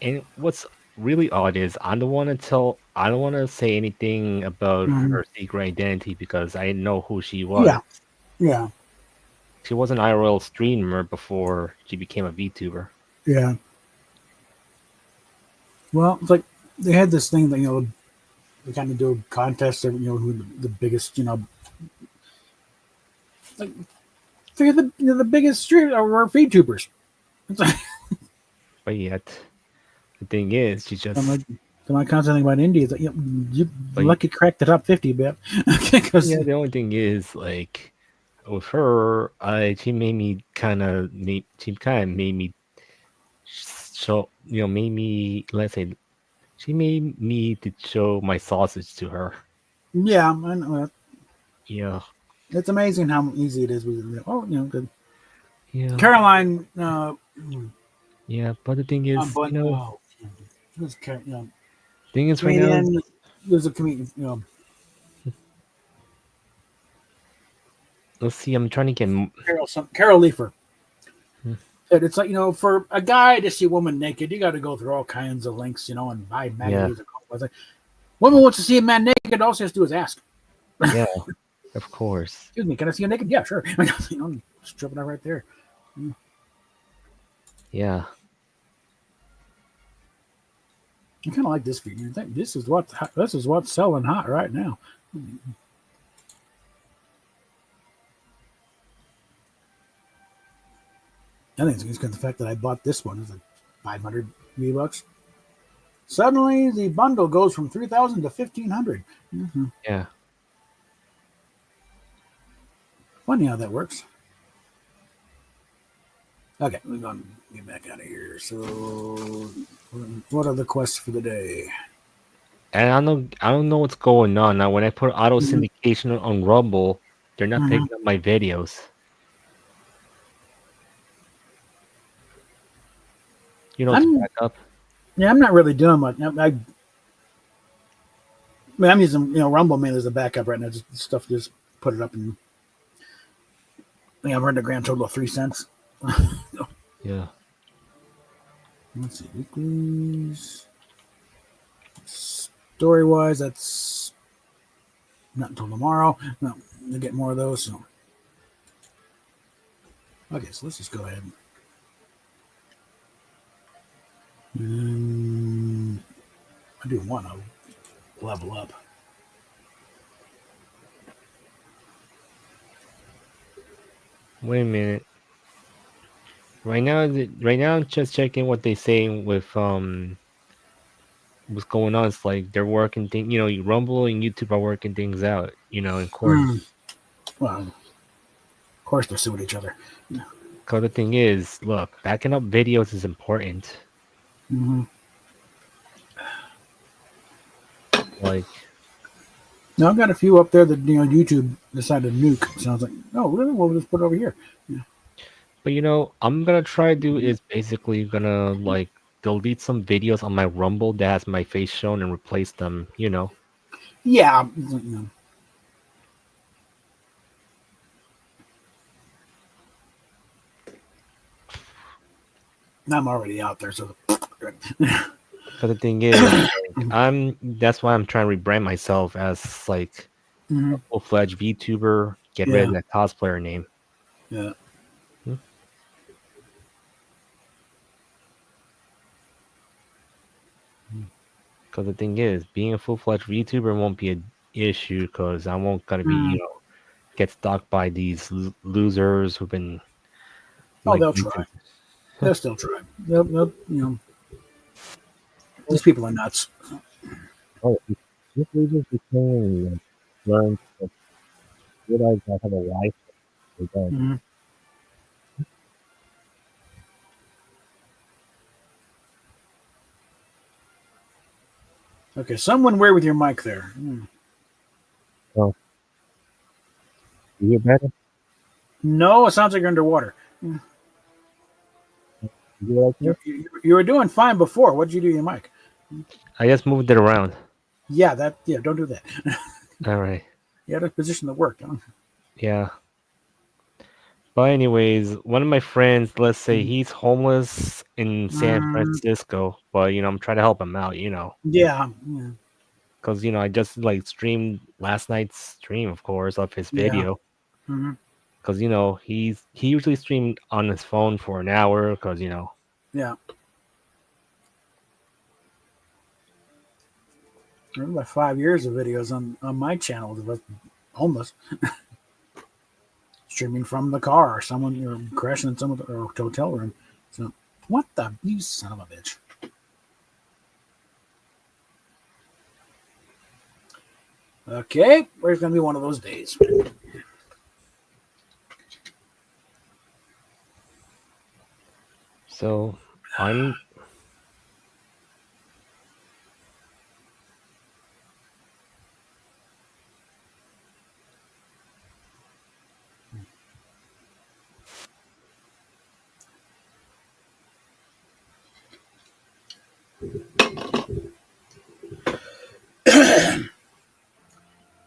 And what's really odd is I don't want to say anything about Mhm. her secret identity because I know who she was. Yeah. Yeah. She was an IRL streamer before she became a VTuber. Yeah. Well, it's like they had this thing that they kind of do a contest of who the biggest like they're the biggest stream or VTubers. It's like, But yet, the thing is, she I'm just like, so my constant thing about India is that you but lucky cracked the top 50 bit because yeah, the only thing is like with her, she kind of made me show made me let's say she made me to show my sausage to her. yeah, I know that. Yeah, It's amazing how easy it is. Good. yeah, Caroline, yeah. But the thing is, but who's thing is right now, comedian? There's a comedian, let's see. I'm trying to get. Carol Leifer. Hmm, And it's like for a guy to see a woman naked, you got to go through all kinds of links, and buy yeah, magazines. It's like, woman wants to see a man naked. All she has to do is ask. yeah. Of course. Excuse me, can I see you naked? Yeah, sure. Stripping out right there. Yeah. I kind of like this feed. I think this is what's selling hot right now. I think it's because of the fact that I bought this one. It's like 500 V-Bucks. Suddenly, the bundle goes from 3,000 to 1,500. Mm-hmm. Yeah. Funny how that works. Okay, we're going to get back out of here. So, what are the quests for the day? And I don't know what's going on now. When I put auto Mm-hmm. syndication on Rumble, they're not Mm-hmm. picking up my videos. You know, to I'm back up. Yeah, I'm not really doing much. I mean, I'm using Rumble mainly as a backup right now. Just stuff, just put it up, and I've earned a grand total of 3 cents. Yeah. Let's see, weeklies. Story wise, that's not until tomorrow. No, we'll get more of those. So, okay, so let's just go ahead. I do want to level up. Wait a minute. Right now I'm just checking what they saying with what's going on. It's like they're working things. Rumble and YouTube are working things out. In court. Well, of course they're suing each other. Cause the thing is, look, backing up videos is important. Mm-hmm. Like, Now I've got a few up there that YouTube decided to nuke. So I was like, oh really? Well, we'll just put it over here. Yeah. but I'm gonna try to do is basically gonna like delete some videos on my Rumble that has my face shown and replace them. Yeah. I'm already out there, so Cause the thing is, like, that's why I'm trying to rebrand myself as like mm-hmm. a full-fledged VTuber. Get rid Yeah. of that cosplayer name. Yeah. Hmm? Cause the thing is, being a full-fledged VTuber won't be an issue because I won't gonna be Mm. get stalked by these losers who've been Oh, like they'll try. They'll still try. These people are nuts. oh, these losers became like learn to realize I have a life. They don't. Mm-hmm. Okay, someone wear with your mic there. Oh, you hear better? No, it sounds like you're underwater. You hear okay? You were doing fine before. What did you do to your mic? I just moved it around. Yeah, that. Yeah, don't do that. All right. You got to position the work. Huh? Yeah. But anyways, one of my friends, let's say Mm, he's homeless in San mm, Francisco, but I'm trying to help him out, yeah, yeah, because I just like streamed last night's stream, of course, of his yeah. video. Hmm. Because he usually streamed on his phone for an hour, because Yeah. I remember 5 years of videos on my channel with homeless streaming from the car, or someone crashing in some or hotel room. So what the you son of a bitch. Okay, where's gonna be one of those days? so I'm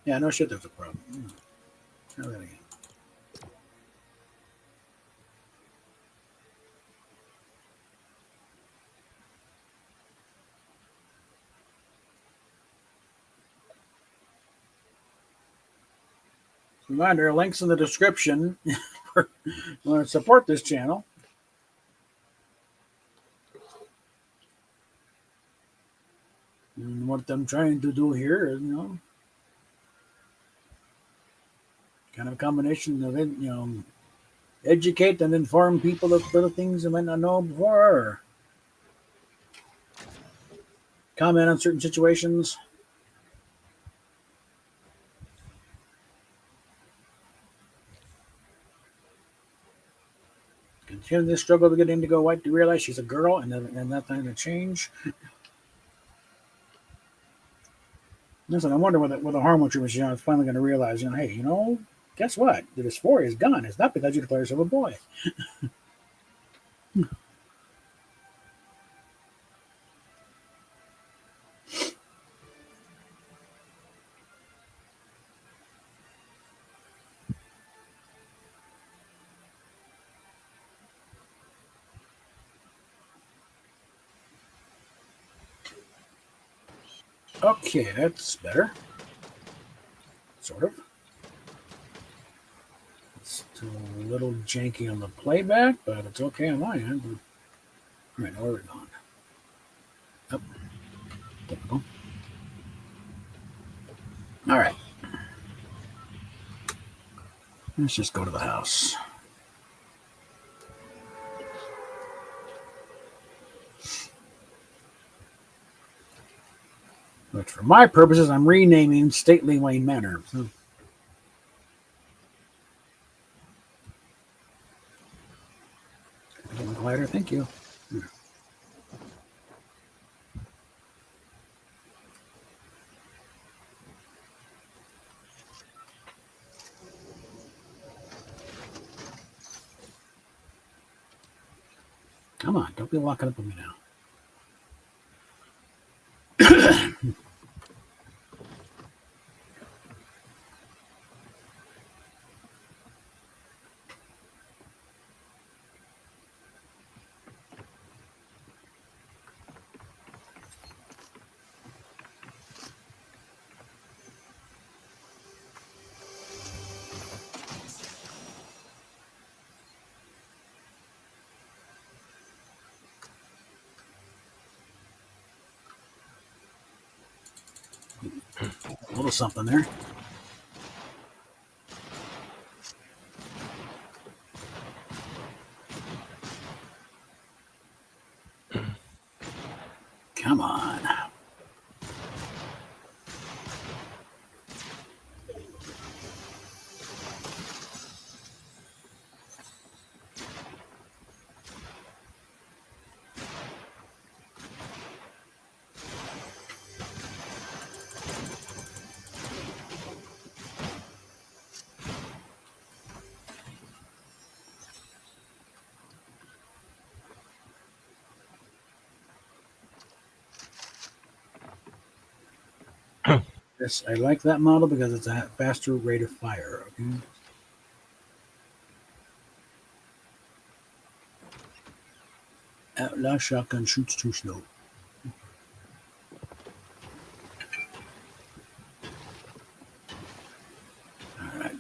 Yeah, no shit. There's a problem. Try that again. Reminder: links in the description. For, want to support this channel. And what I'm trying to do here is, kind of a combination of educate and inform people of little things they might not know before, or comment on certain situations. Continue the struggle to get Indigo White to realize she's a girl, and that's not going to change. Listen, I wonder what the hormone treatment is finally going to realize. Hey, guess what? The dysphoria is gone. It's not because you declare yourself a boy. Okay, that's better. Sort of. It's still a little janky on the playback, but it's okay on my end. All right, now where are we going? Up. Typical. All right. Let's just go to the house. But for my purposes, I'm renaming Stately Wayne Manor. So, a little glider, thank you. Come on, don't be walking up on me now. A little something there. Come on. Yes, I like that model because it's a faster rate of fire. Okay. Outlaw shotgun shoots too slow. All right.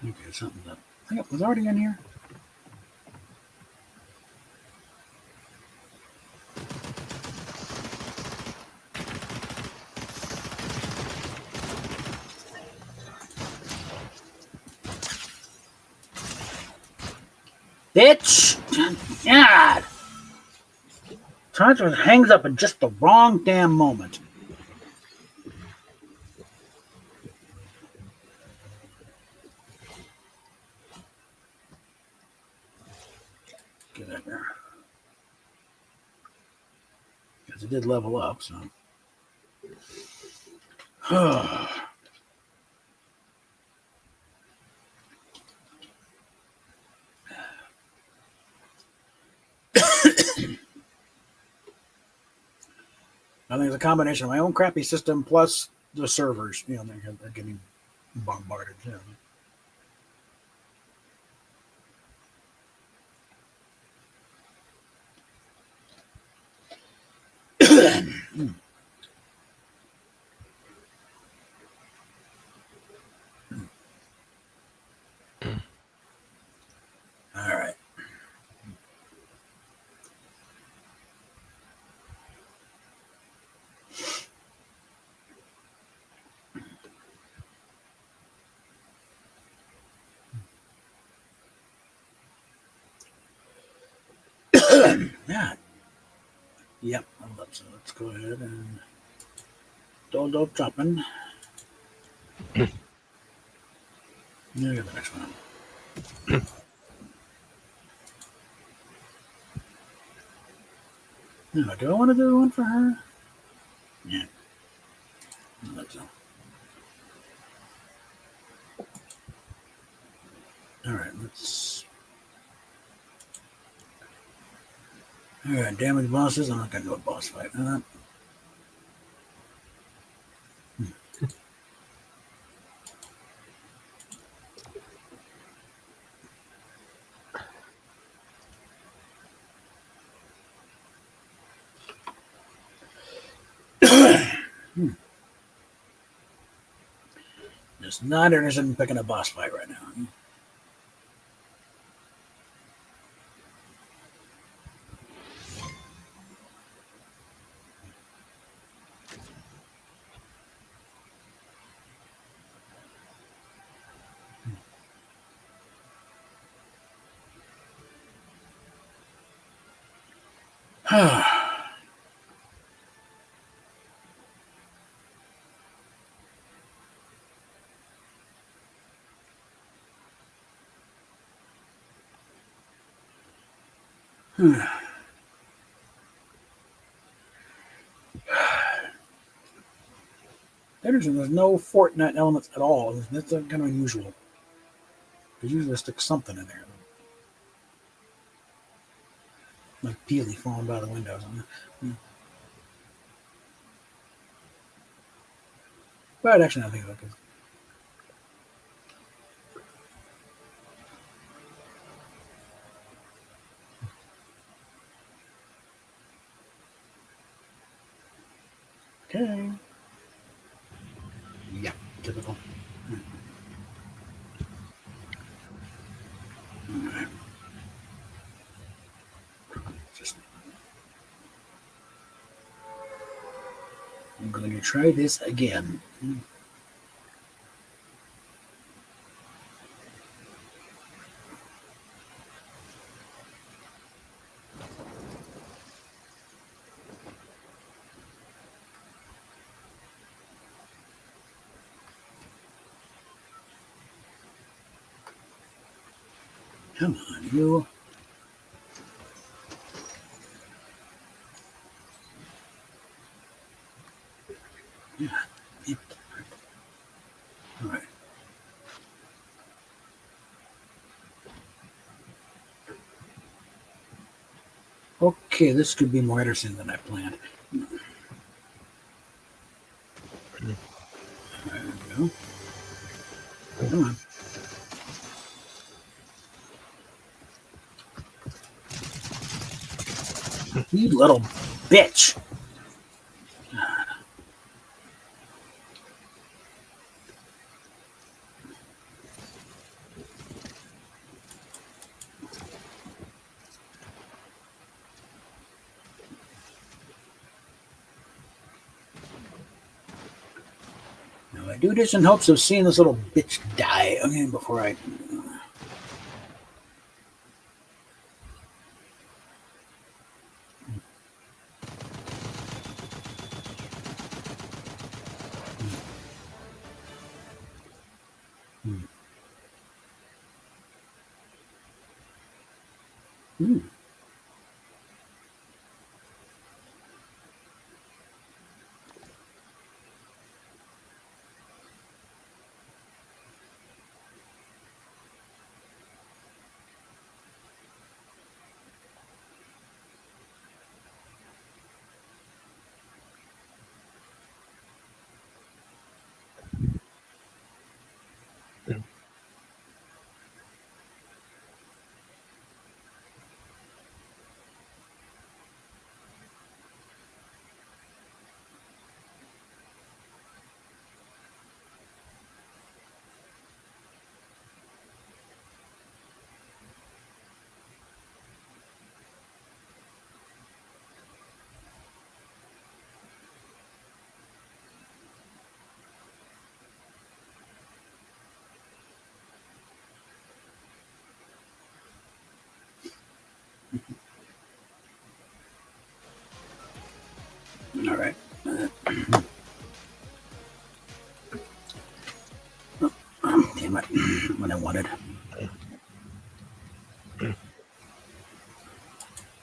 Okay, something's up. I think it was already in here. Bitch! God! Times hangs up at just the wrong damn moment. Get in there. Because it did level up, so. I think it's a combination of my own crappy system plus the servers. You know, they're getting bombarded. All right. Yeah. Yep. So let's go ahead and dodo chopping. Yeah, get the next one. Now, do I want to do one for her? Yeah. I think so. All right. Let's. All right. Damage bosses. I'm not gonna do a boss fight. Just not interested in picking a boss fight right now. Interesting. There's no Fortnite elements at all. That's kind of unusual. Because usually they stick something in there. Like Peely falling by the windows. But actually, I think that is. Okay. Yeah, typical. Alright. Just, I'm going to try this again. Come on, you. Yeah. Yep. All right. Okay. Okay, this could be more interesting than I planned. There we go. Come on. You little bitch. Now, I do this in hopes of seeing this little bitch die. Okay, before I. Hmm. All right. Damn it. What I wanted. I'm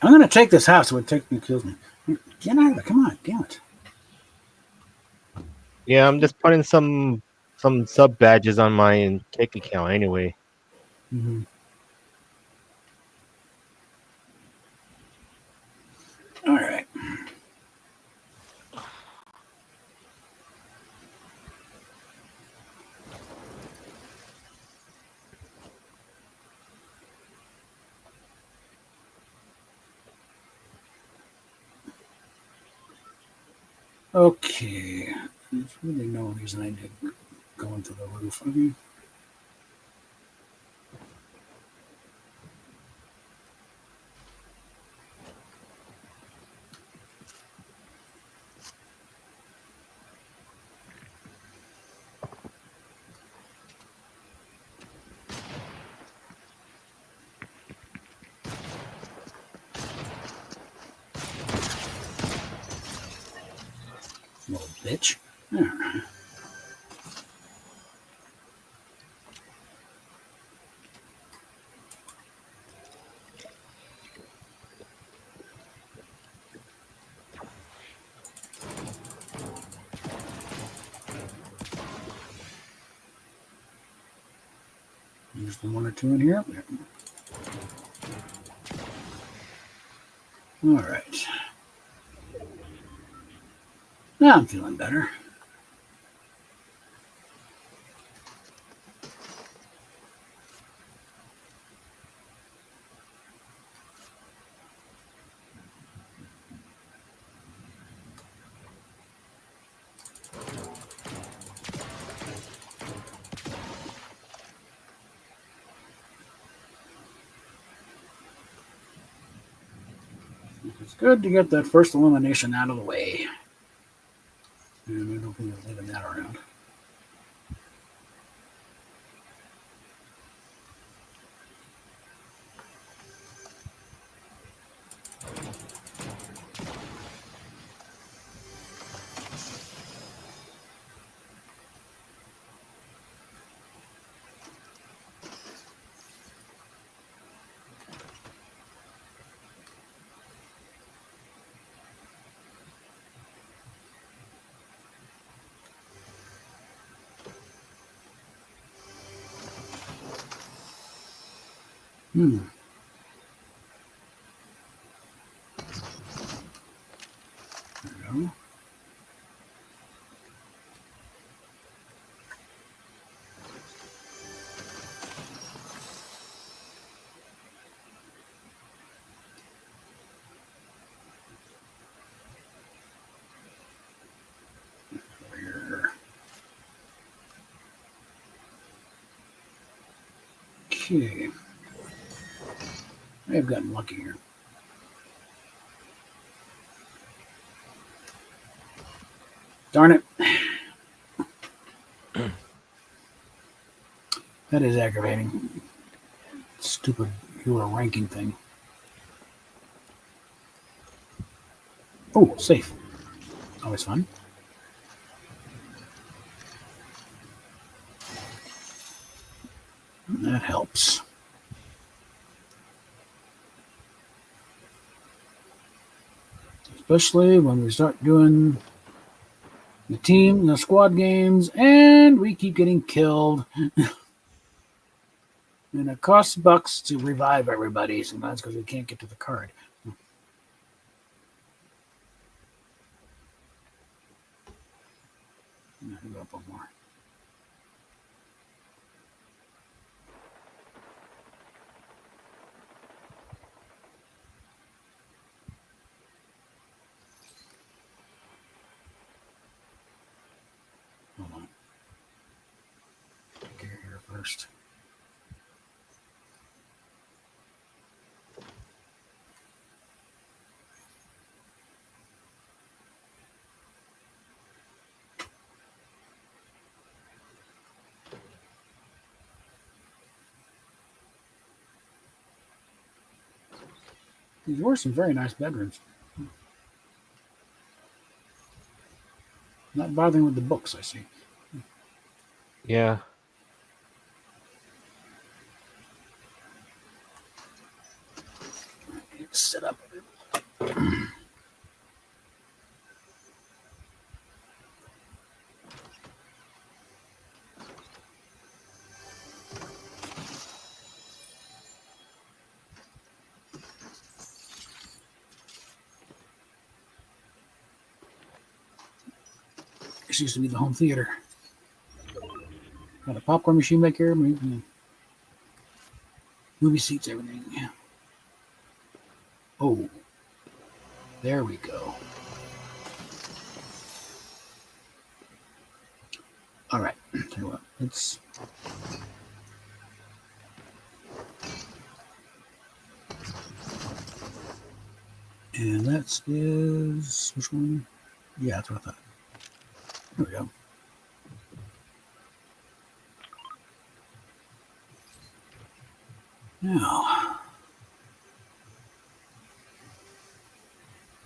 going to take this house so it takes me kills me. Get out of there. Come on. Damn it. Yeah, I'm just putting some sub badges on my kick account anyway. Mm-hmm. All right. Okay. There's really no reason I did go into the roof. Okay. Little bitch. Yeah. There's the one or two in here. All right. Now I'm feeling better. It's good to get that first elimination out of the way. And I don't think I'm leaving that around. Hmm. Okay. I have gotten lucky here. Darn it. That is aggravating. Stupid hero ranking thing. Oh, safe. Always fun. That helps. Especially when we start doing the squad games, and we keep getting killed. And it costs bucks to revive everybody sometimes because we can't get to the card. Go up one more. Hold on. Take care here first. These were some very nice bedrooms. Not bothering with the books, I see. Yeah. Set up. This used to be the home theater. Got a popcorn machine back here. Movie seats, everything. Yeah. Oh, there we go. All right. Tell you what, let's. And that is which one? Yeah, that's what I thought. There we go. Now,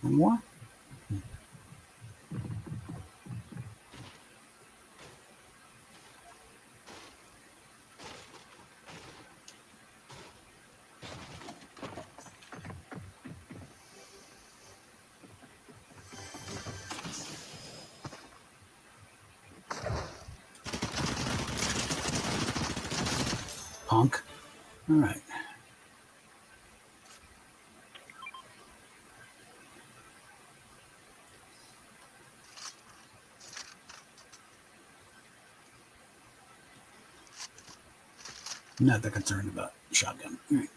one more. Punk. All right. Not that concerned about shotgun. All right.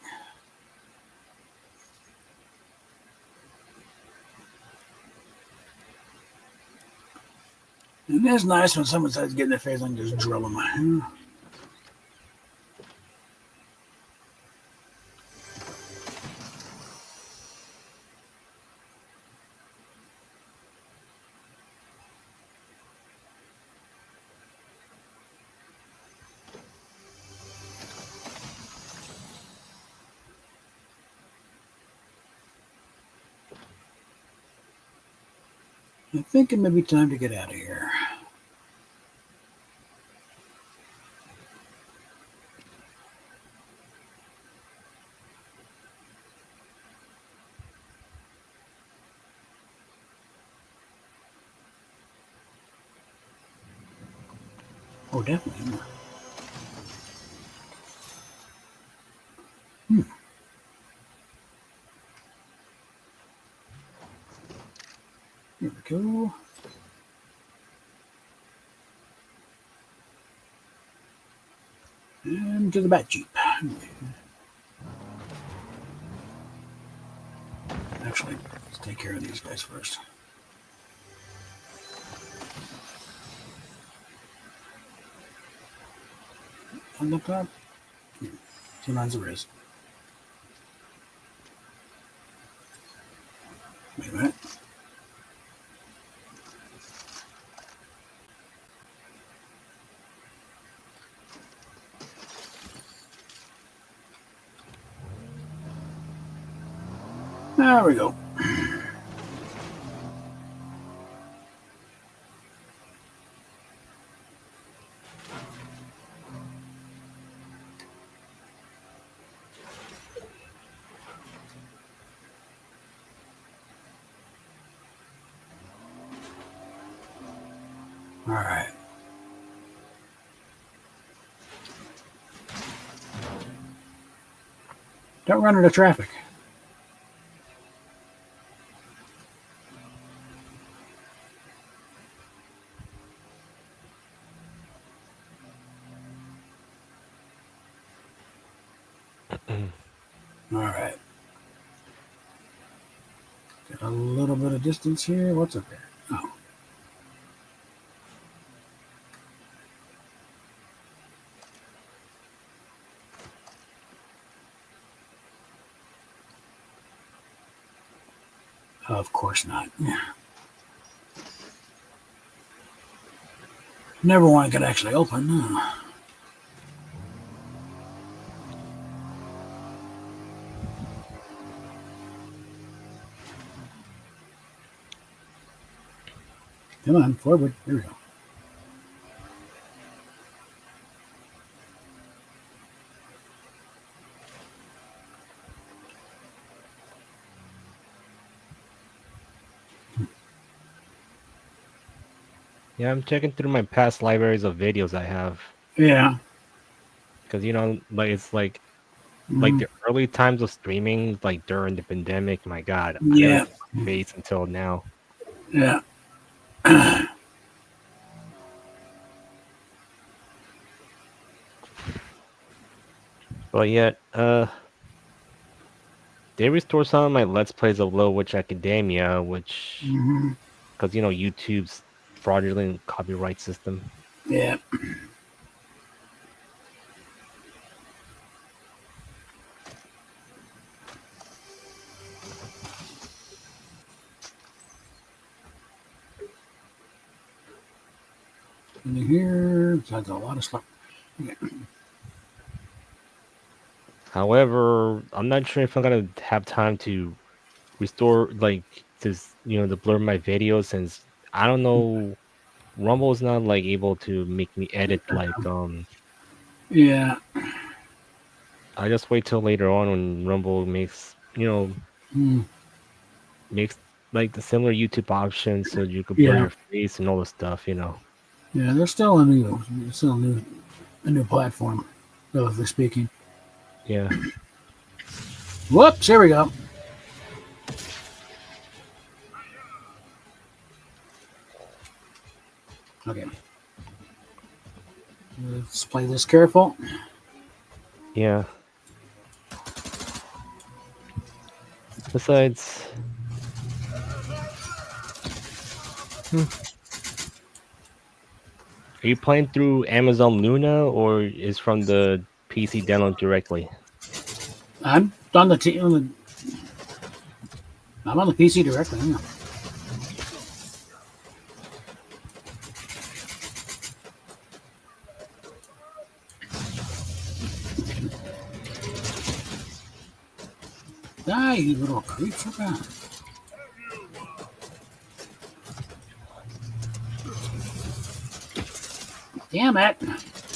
It is nice when someone says get in their face and just drill them. I think it may be time to get out of here. Oh, definitely. Hmm. Here we go. And to the Bat Jeep. Actually, let's take care of these guys first. On the top. Here. Sometimes there is. Wait a minute. There we go. All right. Don't run into traffic. All right. Get a little bit of distance here. What's up there? Oh. Of course not. Never one could actually open. No. Come on, forward. There we go. Yeah, I'm checking through my past libraries of videos I have. Yeah. Because, like it's like Mm, the early times of streaming, like during the pandemic, my God, I never yeah. saw my face until now. Yeah. But yet, they restored some of my Let's Plays of Low Witch Academia, which, Mm-hmm. because, YouTube's fraudulent copyright system. Yeah. In here, that's a lot of stuff. Okay. However, I'm not sure if I'm gonna have time to restore, like, this, to blur my videos, since I don't know, Rumble is not, like, able to make me edit, like, Yeah. I just wait till later on when Rumble makes, Mm, makes like the similar YouTube options so you can blur yeah. your face and all the stuff. Yeah. They're still a new platform, relatively speaking. Yeah. Whoops. Here we go. Okay. Let's play this careful. Yeah. Besides, are you playing through Amazon Luna or is from the PC download directly? I'm on the I'm on the PC directly. Yeah. Die, you little creeps. Okay. Damn it.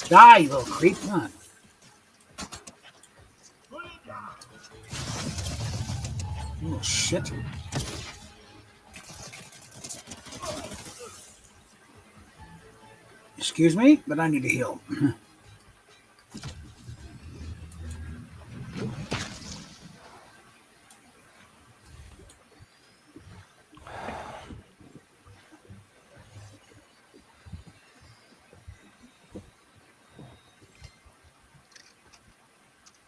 Die, you little creep. Come on. You little shit. Excuse me, but I need to heal.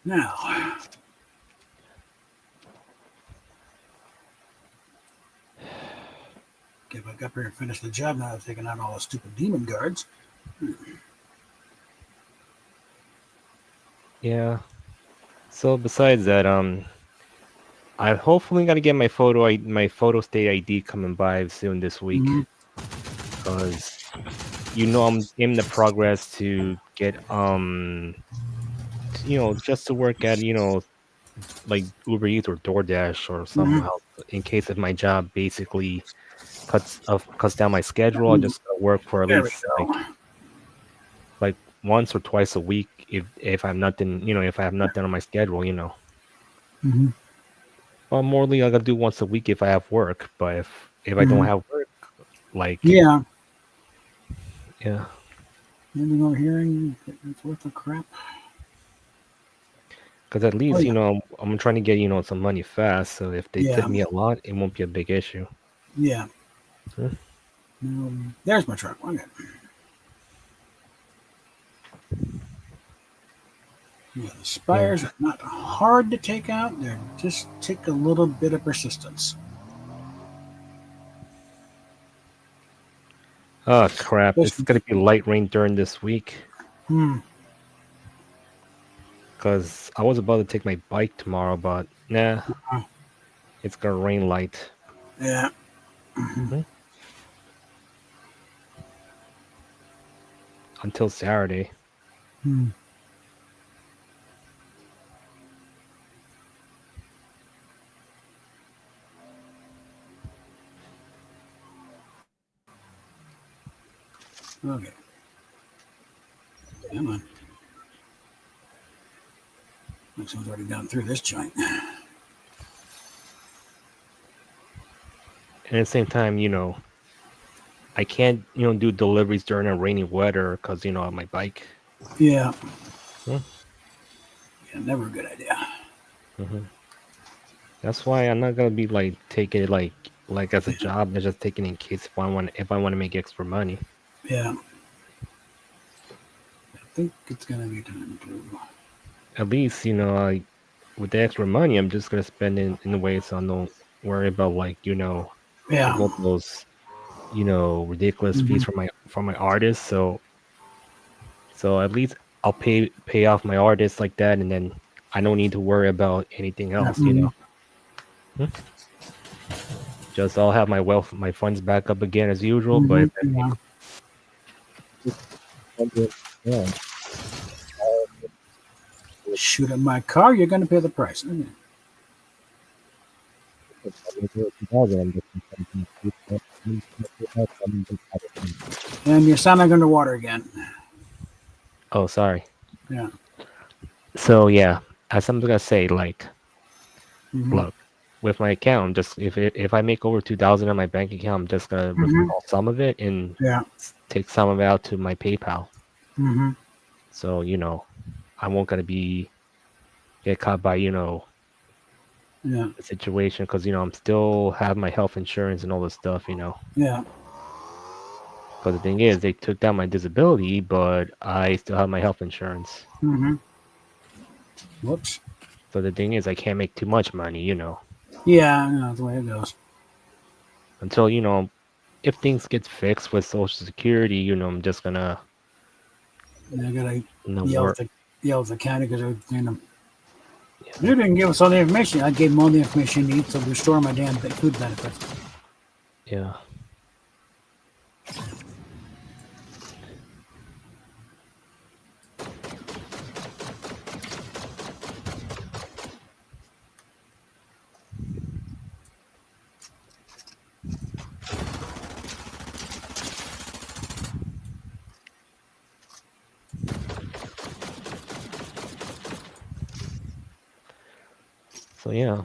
Now, get back up here and finish the job now. I've taken out all the stupid demon guards. Yeah. So besides that, I hopefully gotta get my photo state ID coming by soon this week, Mm-hmm. because I'm in the progress to get just to work at like Uber Eats or DoorDash or Mm-hmm. somehow, in case if my job basically cuts down my schedule. I Mm-hmm. just gotta work for at There we least go. like once or twice a week if I'm nothing, if I have nothing on my schedule. Mm-hmm. Well, morely I gotta do once a week if I have work, but if I don't Mm-hmm. have work, like Yeah. yeah, Anything over here? It's worth the crap. because at Oh least yeah. I'm trying to get some money fast. So if they tip Yeah. me a lot, it won't be a big issue. Yeah. Hmm. There's my truck. Okay. Yeah, the Yeah. spires are not hard to take out. They just take a little bit of persistence. Oh crap! It's Especially, gonna be light rain during this week. hmm, Because I was about to take my bike tomorrow, but nah, uh, it's gonna rain light. yeah. Mhm. Hmm. Until Saturday. Hmm. Okay. Come on. Looks like we've already gone through this joint. And at the same time, I can't, do deliveries during a rainy weather because, on my bike. Yeah. Hmm. Yeah, never a good idea. Hmm. That's why I'm not gonna be like taking it like as a job. I'm just taking it in case if I want to make extra money. Yeah. I think it's going to be time to. At least, with the extra money, I'm just gonna spend it in a way so I don't worry about like, Yeah. like all those, ridiculous Hmm. fees for my artists. So at least I'll pay off my artists like that, and then I don't need to worry about anything Yeah. else. Hmm? Just I'll have my funds back up again as usual. But if I Yeah. make yeah, Shoot at my car, you're going to pay the price. Okay. And you sound like underwater again. oh, sorry. Yeah. So yeah, as I'm gonna say, like, Hmm. look, with my account, just if I make over 2,000 on my bank account, I'm just gonna Hmm. withdraw some of it and Yeah. take some of it out to my PayPal. Hmm. So I won't gonna get caught by Yeah. the situation because I'm still have my health insurance and all this stuff. Yeah. Because the thing is, they took down my disability, but I still have my health insurance. Hmm. Whoops. So the thing is, I can't make too much money. Yeah, I know that's the way it goes. Until if things get fixed with Social Security, I'm just gonna And I gotta yell at work. the county because Yeah, you didn't give us all the information. I gave them all the information you need to restore my damn food benefits. yeah. So yeah.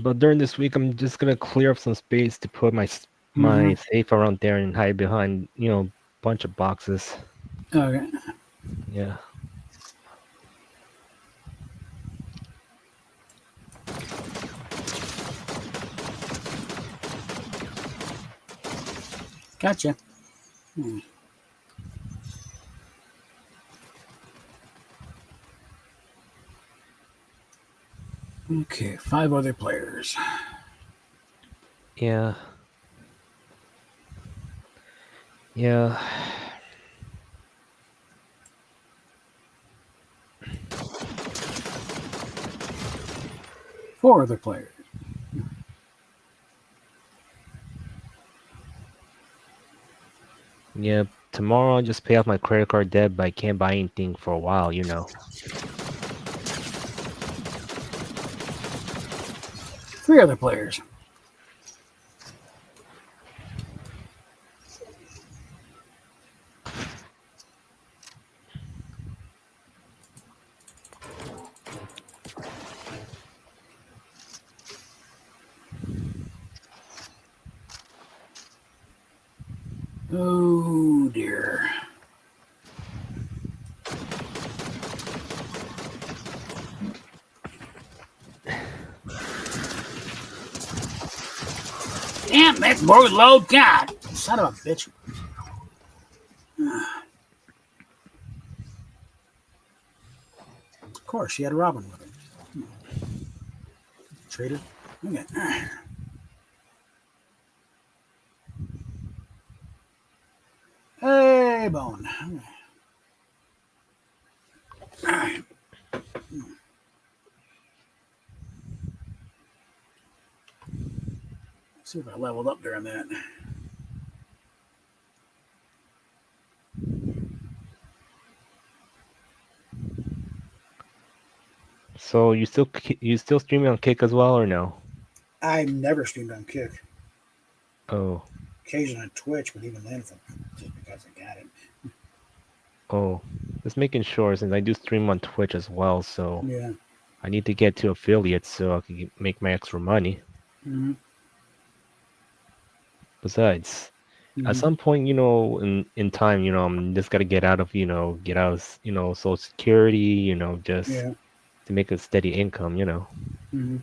But during this week, I'm just gonna clear up some space to put Mm-hmm. my safe around there and hide behind bunch of boxes. Okay. Yeah. Gotcha. Hmm. Okay, 5 other players. Yeah. Yeah. 4 other players. Yeah. Tomorrow I'll just pay off my credit card debt, but I can't buy anything for a while, you know. 3 other players. Oh dear. Damn, that's more load. God, son of a bitch. Of course, she had a Robin with her. Traded. Okay. Hey, Bone. Okay. See if I leveled up during that. So you still streaming on Kick as well or no? I never streamed on Kick. Oh. Occasionally on Twitch, but even then, it's just because I got it. Oh. Just making sure since I do stream on Twitch as well, so Yeah. I need to get to affiliates so I can make my extra money. Mm-hmm. Besides, at Mm-hmm. some point, in time, I'm just gotta get out of, Social Security, just Yeah. to make a steady income, Mm-hmm.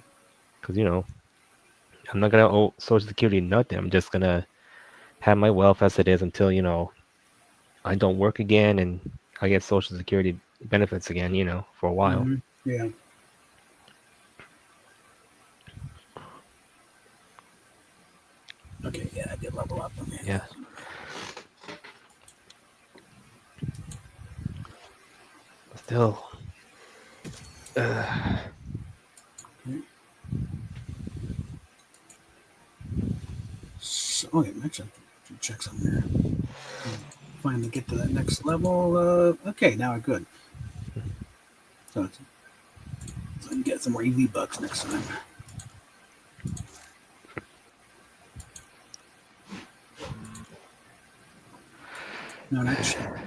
because I'm not gonna owe Social Security nothing. I'm just gonna have my wealth as it is until, I don't work again and I get Social Security benefits again, for a while. Mm-hmm. Yeah. Okay. Yeah, I did level up. Okay. Yeah. Still, uh, So, okay, actually, I should check something here. Finally get to that next level. Okay, now I'm good. So I can get some more EV bucks next time. No, not check.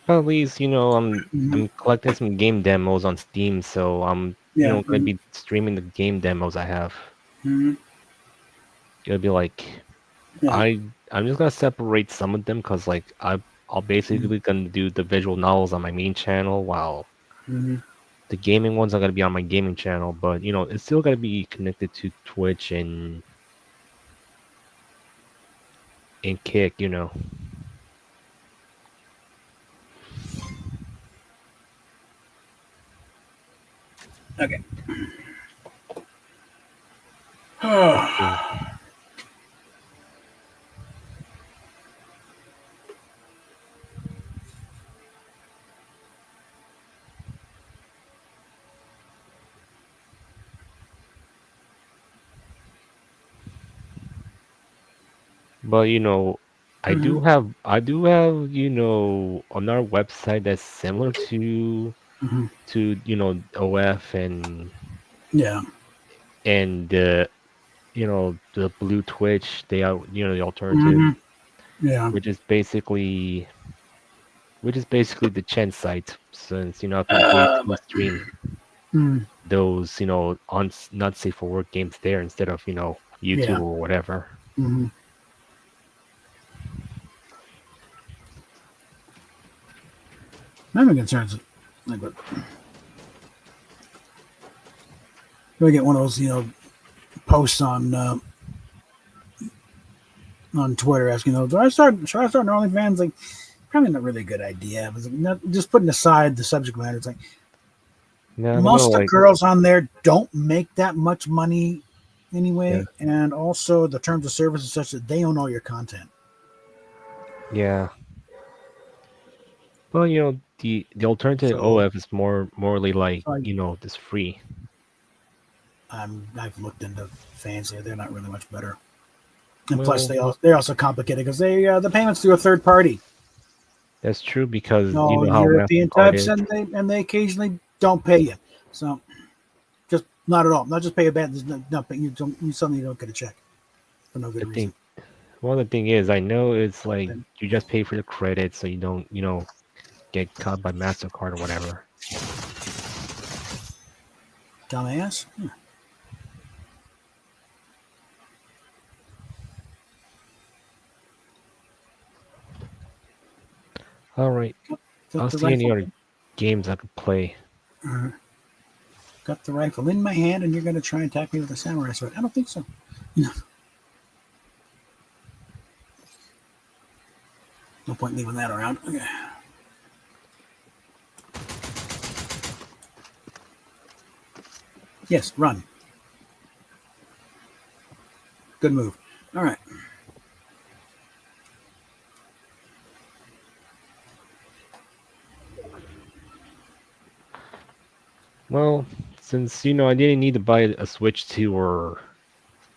at least, Mm-hmm. I'm collecting some game demos on Steam, so I'm, Yeah. gonna be streaming the game demos I have. Mm-hmm. It'll be like Yeah. I'm just gonna separate some of them because like I'll basically gonna do the visual novels on my main channel while Mm-hmm. the gaming ones are gonna be on my gaming channel, but it's still gonna be connected to Twitch and Kick, Okay. Mm. But Mm-hmm. I do have another website that's similar Mm-hmm. to OF Yeah. and the Blue Twitch, they are the alternative, Mm-hmm. Yeah. which is basically the Chen site, since I can basically stream Mm, those on not safe for work games there instead of YouTube yeah. or whatever. Mm-hmm. My concerns like what do I get one of those posts on Twitter asking do I start should I start an OnlyFans? Like probably not really a good idea. It was not, just putting aside the subject matter. It's like No, I don't know. Most of the Like, girls on there don't make that much money yeah, anyway, and also the terms of service is such that they own all your content. yeah. Well, the alternative So, OF is morely like, so it's free. I've looked into Fancy. They're not really much better, and plus Well, they're also complicated because the payments through a third party. that's true because you No know how European MasterCard types, is. and they occasionally don't pay you. So just not at all. Not just pay a bad. Not pay, you suddenly don't get a check for no good The reason. thing, well, the thing is, I know it's like Then you just pay for the credit, so you don't, get caught by MasterCard or whatever. dumbass. All right, Got I'll the see any rifle. other games I could play. Uh, got the rifle in my hand, and you're going to try and attack me with a samurai sword. I don't think so. No point leaving that around. Okay. Yes, run. Good move. All right. Well, since I didn't need to buy a Switch 2 or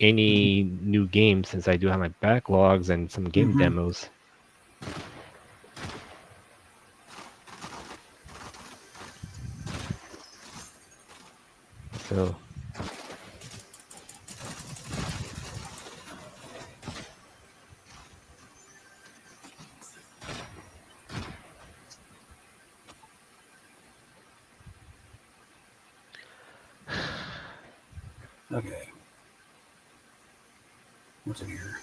any new games since I do have my backlogs and some game Mm-hmm. demos. So, Okay. What's in here?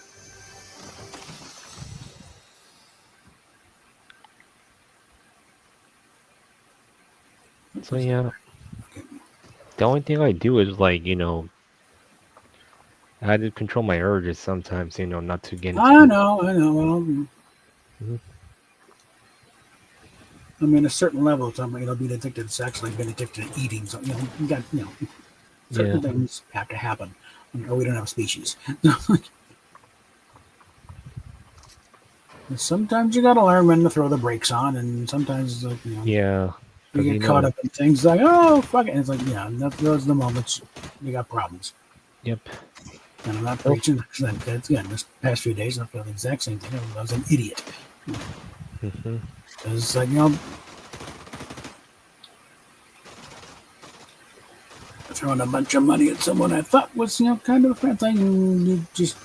so What's in yeah, here? Okay. the only thing I do is like, I had to control my urges sometimes, not to get I into. know. I know. Well, Mhm. I mean, a certain level of time, being addicted to sex, like being addicted to eating. So, you got, Yeah, certain things have to happen, or we don't have a species. Sometimes you got to learn when to throw the brakes on, and sometimes, like, yeah, you because get caught up in things like, oh, fuck it. And it's like, yeah, those are the moments you got problems. yep. And I'm not Well, preaching. That's again, this past few days, I feel the exact same thing. I was an idiot. hmm It's like, throwing a bunch of money at someone I thought was, kind of a friend thing, and you just,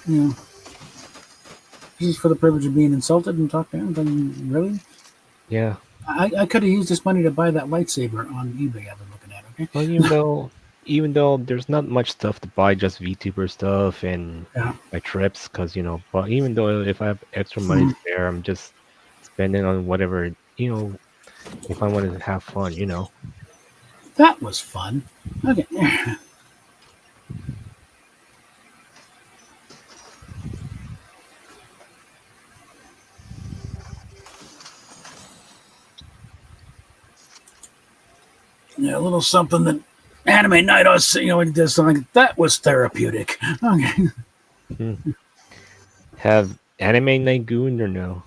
just for the privilege of being insulted and talked to him. Like, really? yeah. I could have used this money to buy that lightsaber on eBay I've been looking at, okay? Well, even though there's not much stuff to buy, just VTuber stuff and Yeah. my trips, because but even though if I have extra money to Mhm. spare, I'm just spending on whatever, if I want to have fun. That was fun. Okay. Yeah, a little something that Anime Night us, he does something that was therapeutic. Okay. Hmm. Have anime night goon or no?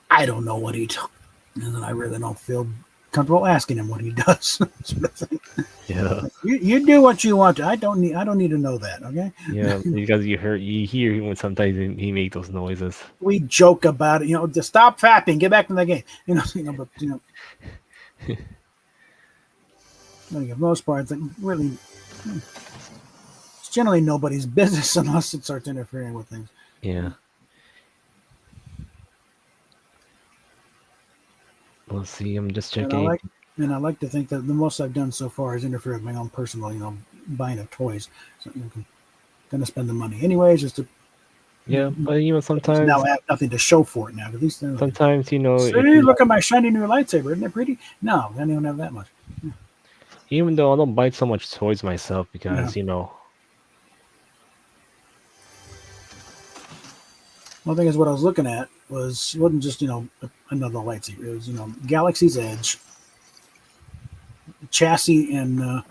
I don't know what he does, and I really don't feel comfortable asking him what he does. Sort of thing. Yeah, You do what you want to. I don't need to know that. Okay. yeah. Because you hear him when sometimes he make those noises. We joke about it. To stop fapping, get back to the game. But for the most part, it's like really, it's generally nobody's business unless it starts interfering with things. Yeah. Let's see. I'm just And I checking. like, and I like to think that the most I've done so far is interfere with my own personal, buying of toys. So I'm gonna spend the money anyways, just to. Yeah, but Now sometimes I have nothing to show for it now. At least they're like, sometimes if see, look at my shiny new lightsaber. Isn't it pretty? No, I don't even have that much. even though I don't buy so much toys myself Yeah. because One thing is what I was looking at wasn't just another lightsaber. It was Galaxy's Edge, chassis and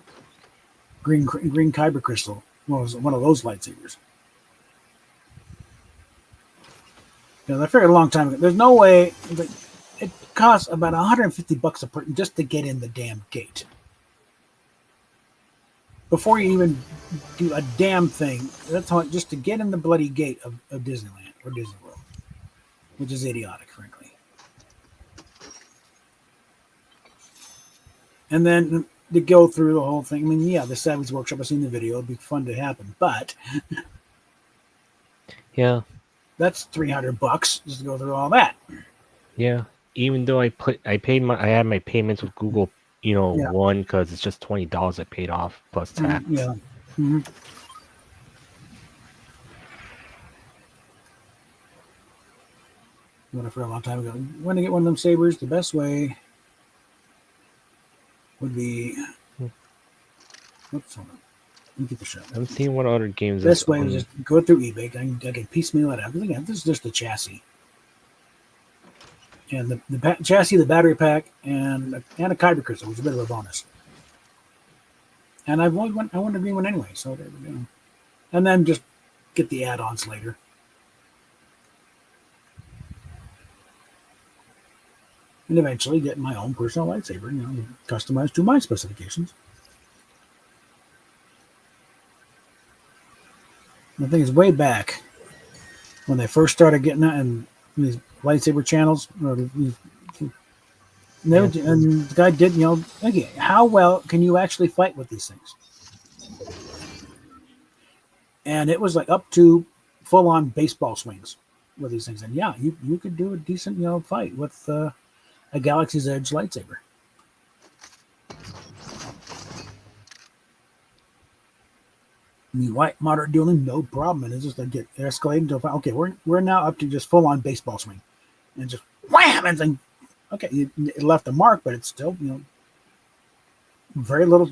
green kyber crystal. Was one of those lightsabers. I figured a long time ago. There's no way. It costs about $150 a person just to get in the damn gate. Before you even do a damn thing, that's how just to get in the bloody gate of Disneyland or Disney World, which is idiotic, frankly. And then to go through the whole thing. I mean, yeah, the Savage Workshop. I've seen the video. It'd be fun to happen, but Yeah. that's $300 just to go through all that. Yeah. Even though I had my payments with Google, Yeah. one because it's just $20 I paid off plus tax. Yeah. Mm-hmm. For a long time ago. When to get one of them sabers, the best way would be. Oops, hold on. Let me get the shot. I'm seeing what other games. Best way is just go through eBay. I can piecemeal it out. Because again, this is just the chassis. And the chassis, the battery pack, and a kyber crystal, which is a bit of a bonus. And I wanted a green one anyway, so there we go. And then just get the add-ons later. And eventually get my own personal lightsaber, customized to my specifications. The thing is, way back when they first started getting that and these lightsaber channels, and the guy did, again, how well can you actually fight with these things? And it was like up to full-on baseball swings with these things. And yeah, you could do a decent, fight with a Galaxy's Edge lightsaber. I mean, light moderate dueling, no problem. And it's just like get escalating to okay, we're now up to just full-on baseball swing, and just wham, and then okay, it left a mark, but it's still very little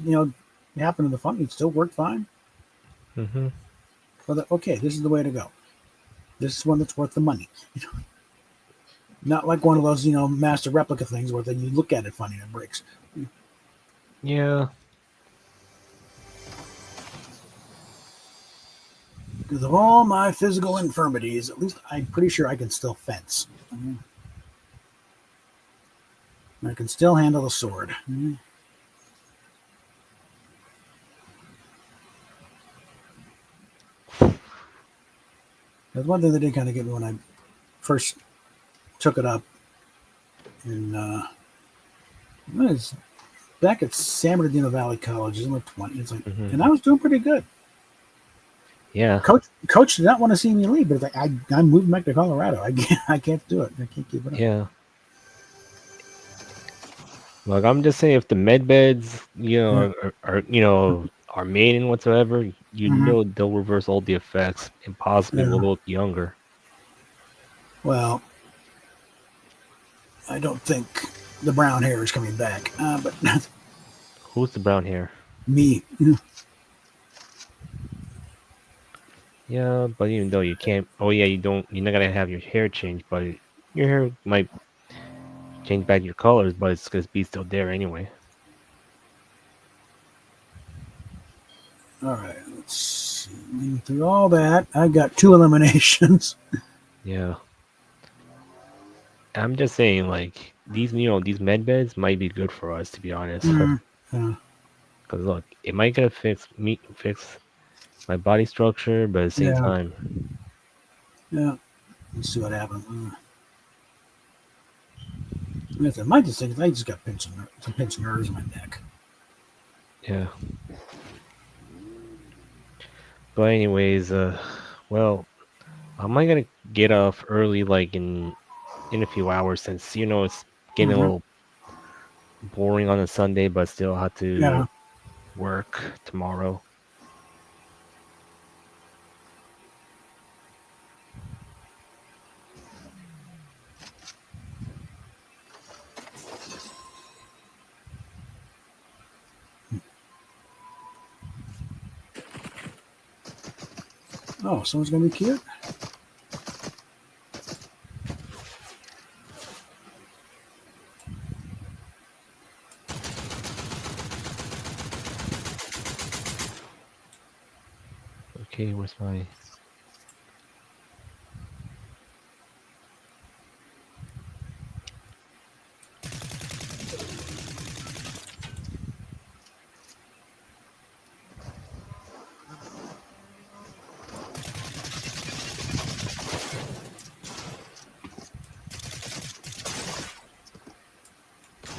happened in the fun. It still worked fine. Mm-hmm. But okay, this is the way to go. This is one that's worth the money. Not like one of those master replica things where then you look at it funny and it breaks. Yeah. Because of all my physical infirmities, at least I'm pretty sure I can still fence. I can still handle a sword. That's one thing that did kind of get me when I first took it up. And it was back at San Bernardino Valley College in the 20s. And I was doing pretty good. Yeah. Coach did not want to see me leave, but it's like I'm moving back to Colorado. I can't do it. I can't keep it up. Yeah. Look, I'm just saying, if the med beds, are made in whatsoever, know they'll reverse all the effects and possibly will look younger. Well, I don't think the brown hair is coming back. But who's the brown hair? Me. Yeah, but even though you can't, you're not gonna have your hair changed, but your hair might change back your colors, but it's gonna be still there anyway. All right, let's see. Through all that, I got 2 eliminations. Yeah. I'm just saying, like, these med beds might be good for us, to be honest. Because look, it might gonna fix my body structure, but at the same time. Yeah. Let's see what happens. My distinct, I just got some pinched nerves in my neck. Yeah. But anyways, well, am I gonna get off early, like in a few hours, since it's getting a little boring on a Sunday, but still have to work tomorrow. Oh, someone's gonna be cute. Okay, where's my?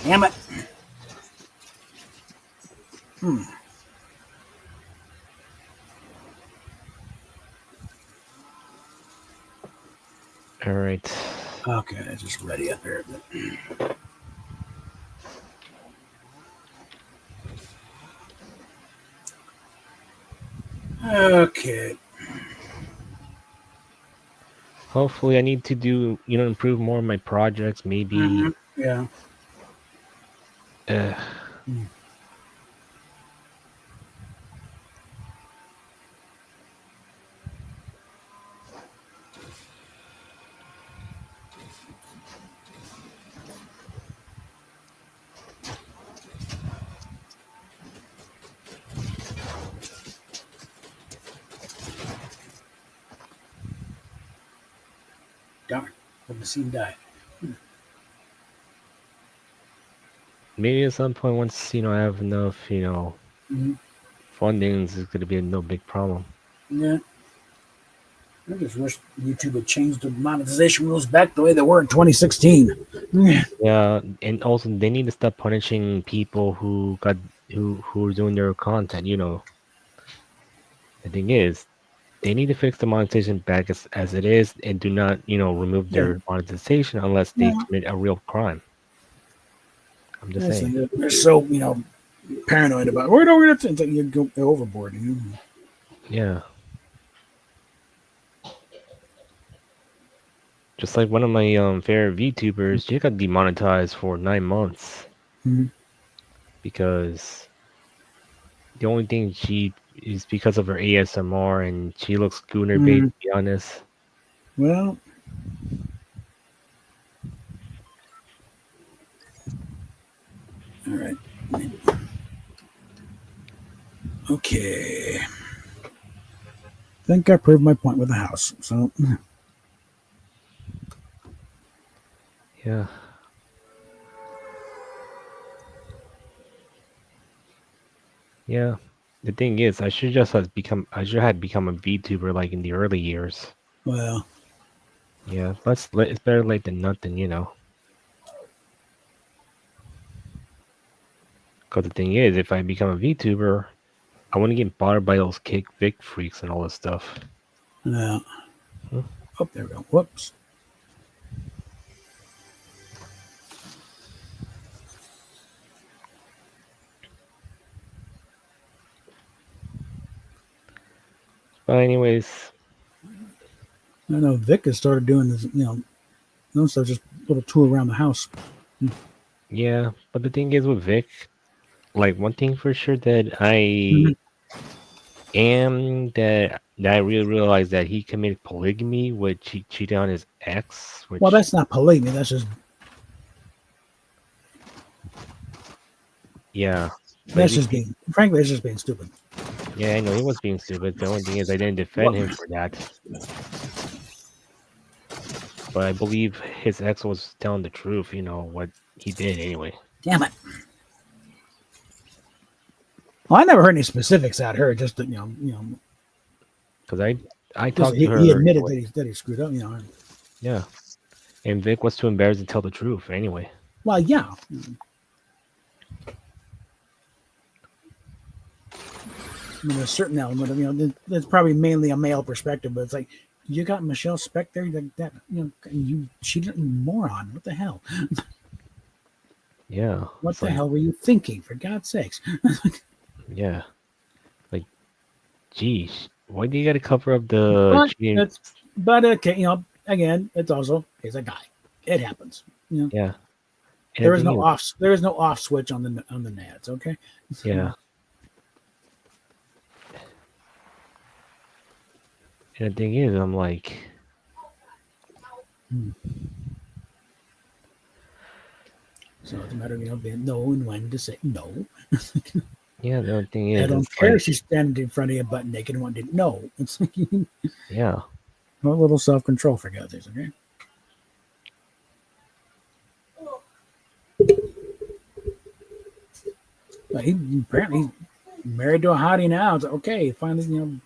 Damn it. All right. Okay, it's just ready up here. Okay. Hopefully, I need to do improve more of my projects. Maybe. Yeah. Uh, Darn. Let me see him die. maybe at some point, once I have enough, Mm-hmm. fundings, is going to be no big problem. Yeah. I just wish YouTube had changed the monetization rules back the way they were in 2016. Yeah. Yeah, and also they need to stop punishing people who are doing their content. The thing is, they need to fix the monetization back as it is, and do not remove Yeah. their monetization unless they No, commit a real crime. I'm just that's saying. the they're so paranoid about it. We're going to you go overboard. Yeah, just like one of my favorite VTubers, she got demonetized for 9 months Mm-hmm. because the only thing she is because of her ASMR, and she looks gooner bait, Mm-hmm. to be honest. Well, all right. Okay. I think I proved my point with the house. So, Yeah. Yeah. The thing is, I should have become a VTuber like in the early years. well, Yeah, it's better late than nothing. Because the thing is, if I become a VTuber, I want to get bothered by those kick Vic freaks and all this stuff. uh, Hmm. oh, there we go. Whoops. But anyways, I know Vic has started doing this, no stuff, just little tour around the house. yeah. But the thing is with Vic, like one thing for sure that Mm-hmm. I really realized that he committed polygamy, which he cheated on his ex, Well, which that's not polygamy. yeah. But That's he just being, frankly, that's just being stupid. Yeah, I know he was being stupid. The only thing is I didn't defend What? him for that. But I believe his ex was telling the truth, what he did anyway. Damn it. Well, I never heard any specifics out of her. Just that, Because I just talked to he her admitted anyway. that he screwed up. Yeah. And Vic was too embarrassed to tell the truth anyway. Well, yeah. I mean, there's a certain element of that's probably mainly a male perspective, but it's like you got Michelle Speck there, like that. You cheated, moron. What the hell? Yeah. What It's the like, hell were you thinking? For God's sakes! yeah. Like, geez, why do you got to cover up the But cheating? that's but okay. Again, it's also he's a guy. It happens. Yeah. And There the is thing no is, off. There is no off switch on the nads. Okay. yeah. And the thing is, I'm like, Hmm. So it's a matter of being knowing when to say no. Yeah, the only thing I is, don't it's care like, if she's standing in front of you butt naked and wanting to. No, it's like yeah, a little self control for God's sakes, okay? But he apparently he's married to a hottie now. It's like, okay, finally,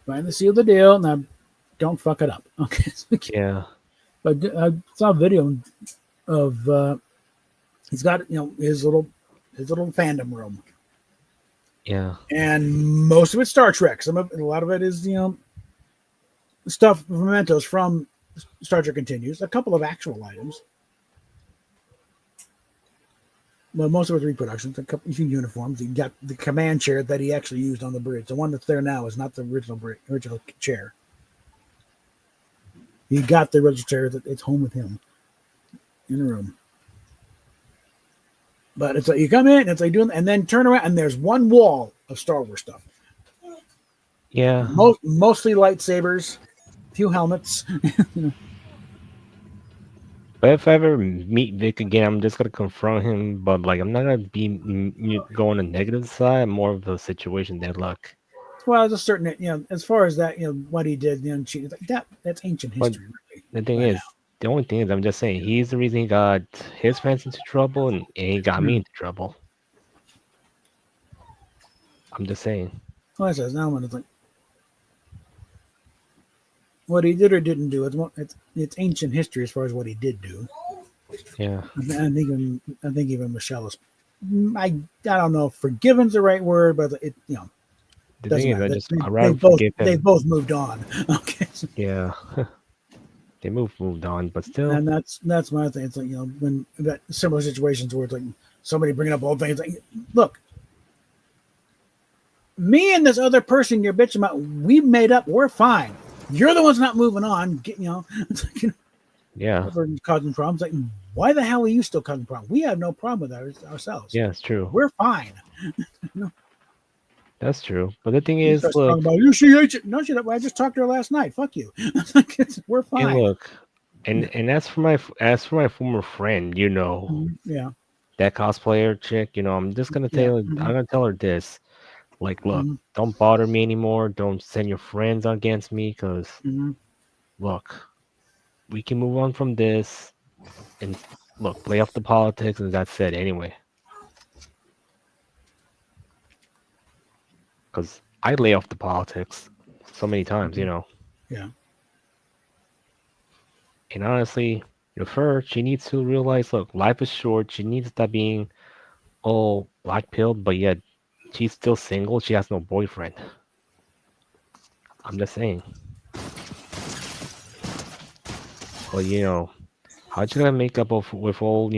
finally seal the deal. Now, don't fuck it up, okay? yeah, But I saw a video of he's got his little fandom room, yeah, and most of it's Star Trek. A lot of it is stuff mementos from Star Trek Continues. A couple of actual items, well, most of it's reproductions. A couple of uniforms. He got the command chair that he actually used on the bridge. The one that's there now is not the original chair. He got the original chair that it's home with him in the room. But it's like you come in, and it's like doing, and then turn around, and there's one wall of Star Wars stuff. yeah. Mostly lightsabers, a few helmets. But if I ever meet Vic again, I'm just gonna confront him. But like, I'm not gonna be go on the negative side. More of the situation that look. Well, there's a certain, as far as that, what he did, that's ancient But history, really, the thing by now. is, the only thing is, I'm just saying he's the reason he got his friends into trouble, and he got me Mm. into trouble. I'm just saying. Well, I says now when it's like what he did or didn't do, it's ancient history as far as what he did do. Yeah. I think even Michelle is, I don't know if forgiven's the right word, but it The thing doesn't is, matter. I rather forgive They him. both moved on. Okay, Yeah. They moved on, but still. and that's my thing. It's like when that similar situations where it's like somebody bringing up old things. Like, look, me and this other person you're bitching about, we made up. We're fine. You're the ones not moving on. It's like, Yeah. we're causing problems. Like, why the hell are you still causing problems? We have no problem with ourselves. Yeah, it's true. We're fine. That's true. But the thing He is, starts talking look, about you. She hates you. No, I just talked to her last night. Fuck you. We're and fine. look, and as for my former friend, Yeah. that cosplayer chick, I'm just gonna Yeah. tell her, I'm gonna tell her this. Like, look, Hmm. don't bother me anymore. Don't send your friends against me, cause Hmm. look, we can move on from this and look, lay off the politics, and that's it anyway. Cause I lay off the politics so many times. Yeah. And honestly, with her, she needs to realize, look, life is short. She needs to stop being all black pilled, but yet she's still single. She has no boyfriend. I'm just saying. But how's she gonna make up with all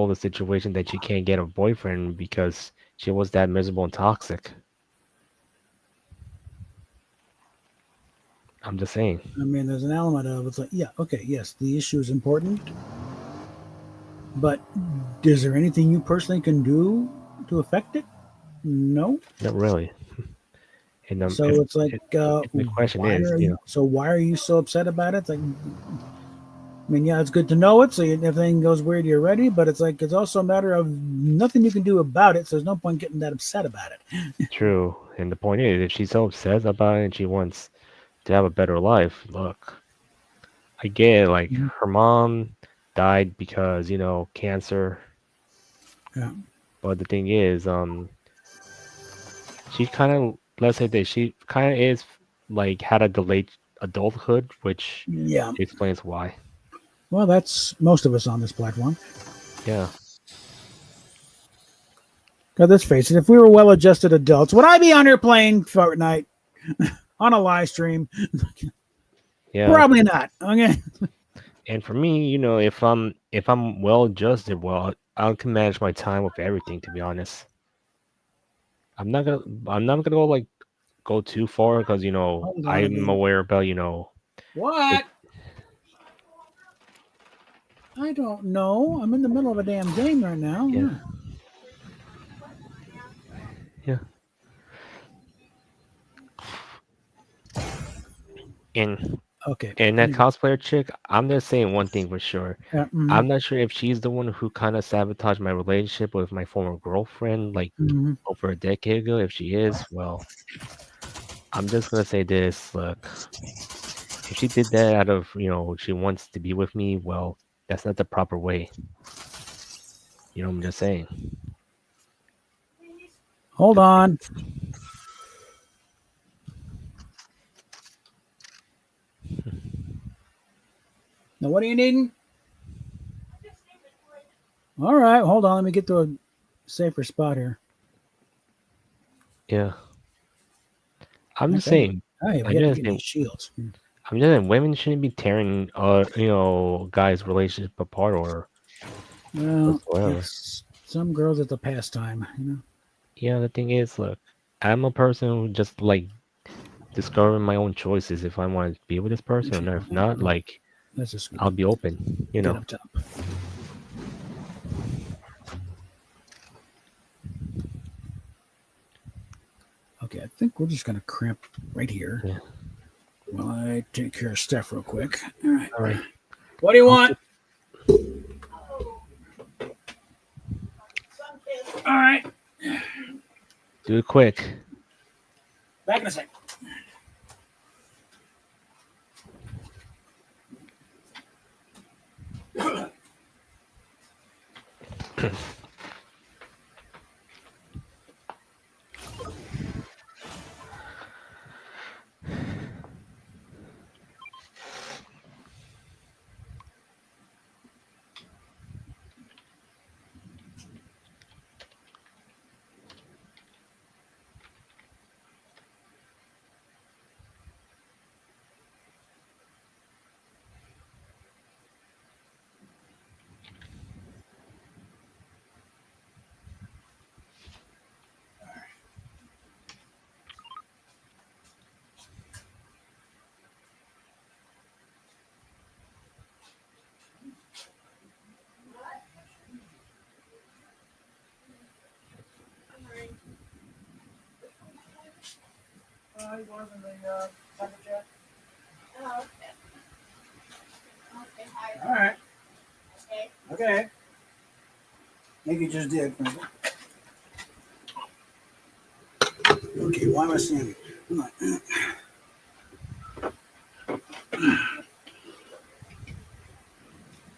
the situation that she can't get a boyfriend because she was that miserable and toxic? I'm just saying. I mean, there's an element of it's like, yeah, okay, yes, the issue is important, but is there anything you personally can do to affect it? No. Not really. And So it's like, if the question why is, are you? So why are you so upset about it? It's like, I mean, yeah, it's good to know it. So if everything goes weird, you're ready. But it's like it's also a matter of nothing you can do about it. So there's no point getting that upset about it. true. And the point is, if she's so obsessed about it and she wants to have a better life, look, I get it, like Mhm. her mom died because, cancer. Yeah. But the thing is, she kind of, let's say that she kind of is like had a delayed adulthood, which Yeah. explains why. Well, that's most of us on this platform. Yeah, Because let's face it, if we were well-adjusted adults, would I be on here playing Fortnite on a live stream? yeah. Probably not. Okay. And for me, if I'm well adjusted, well, I can manage my time with everything. To be honest, I'm not gonna go too far because Hold on a I'm minute. aware about the What? I don't know. I'm in the middle of a damn game right now. yeah, yeah. And Okay. And that cosplayer chick, I'm just saying one thing for sure. Yeah, I'm not sure if she's the one who kind of sabotaged my relationship with my former girlfriend like mhm. over a decade ago. If she is, well, I'm just gonna say this. Look, if she did that out of, she wants to be with me, well, that's not the proper way. I'm just saying. Hold on. Now, what are you needing? All right, hold on. Let me get to a safer spot here. Yeah, I'm just Actually, saying. we I'm have to just get saying. these shields. I'm just saying. Women shouldn't be tearing, guys' relationship apart or Well, whatsoever. it's some girls at the pastime, Yeah, the thing is, look, I'm a person who just like discovering my own choices if I want to be with this person or Okay, not. hold If on. not, like, Let's just I'll be open. get up top. Okay, I think we're just gonna cramp right here Yeah. while I take care of stuff real quick. All right. All right. What do you I'll want? put, All right. do it quick. Back in a second. All right. Okay. I think you just did. Okay, why am I standing? Come on.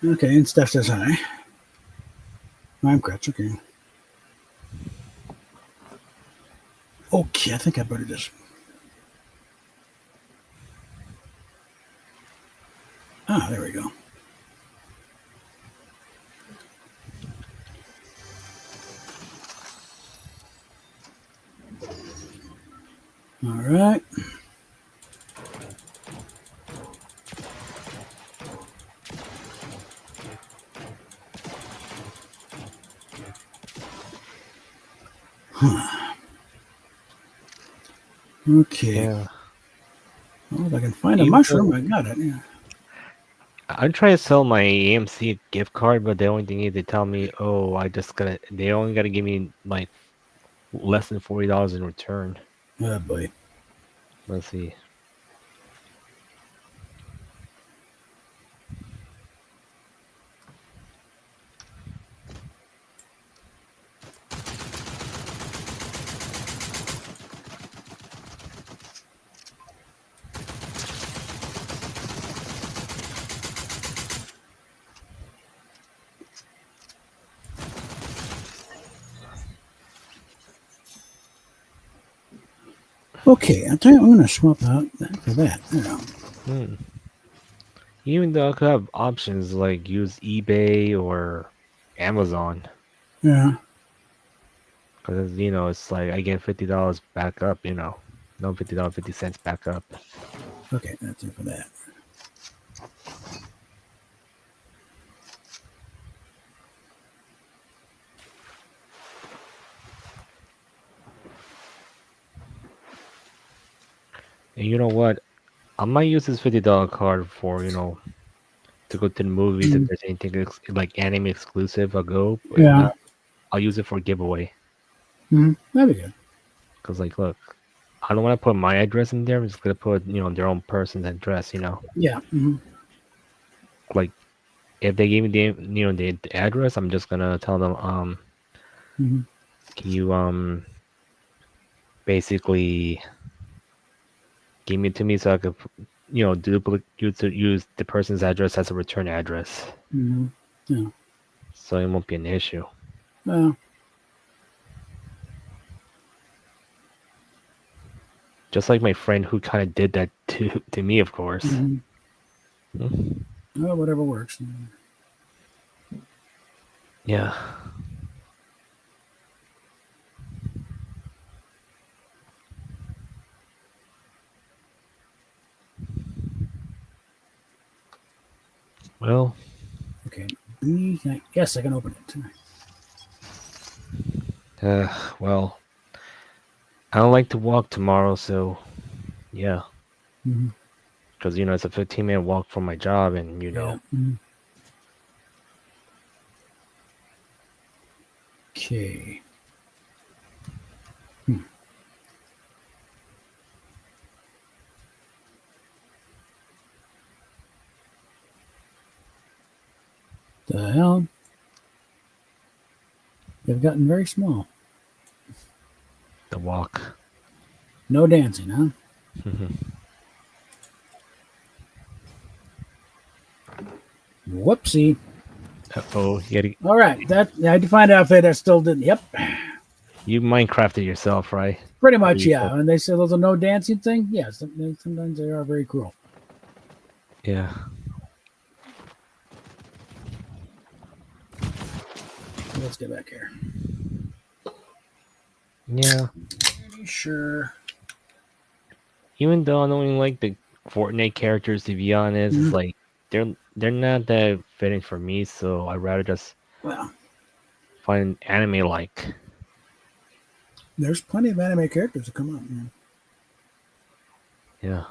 Okay, and Steph says hi. I'm Crutch. Okay. Okay, I think I better just. Ah, there we go. All right. Okay. Yeah. Well, if I can find a Even mushroom, though I got it. Yeah. I'm trying to sell my AMC gift card, but the only thing is they tell me, oh, they only gotta give me like less than $40 in return. Oh boy. Let's see. Okay, I'll tell you, I'm going to swap out that for that. Yeah. Hmm. Even though I could have options like use eBay or Amazon, Yeah. because it's like I get $50 back up. No $50, 50 cents back up. Okay, that's it for that. And you know what? I might use this $50 card for to go to the movies if Mm, there's anything like anime exclusive. I'll go. But if yeah. not, I'll use it for a giveaway. That'd be good. Cause like, look. I don't want to put my address in there. I'm just gonna put their own person's address. Yeah. Like if they gave me the address, I'm just gonna tell them Hmm. can you basically give it to me so I could duplicate use the person's address as a return address, Hmm. Yeah. so it won't be an issue. Well. Just like my friend who kind of did that to me, of course. Hmm. Hmm. Well, whatever works. Yeah. Well, Okay. Yes, I can open it. well, I don't like to walk tomorrow, so yeah, Hmm. because it's a 15-minute walk from my job, and Yeah. Mhm. Okay. Hmm. The hell? They've gotten very small. the walk. No dancing, huh? Whoopsie. Oh, All right. That I had to find out if that still didn't. Yep. you Minecrafted yourself, right? Pretty Or much, you yeah. And they said there's a no dancing thing. Yes, sometimes they are very cruel. yeah. Let's get back here. Yeah. Pretty sure. Even though I don't even like the Fortnite characters, to be honest, it's Mhm. like they're not that fitting for me. So I'd rather just Well, find anime like. there's plenty of anime characters that come up, man. Yeah.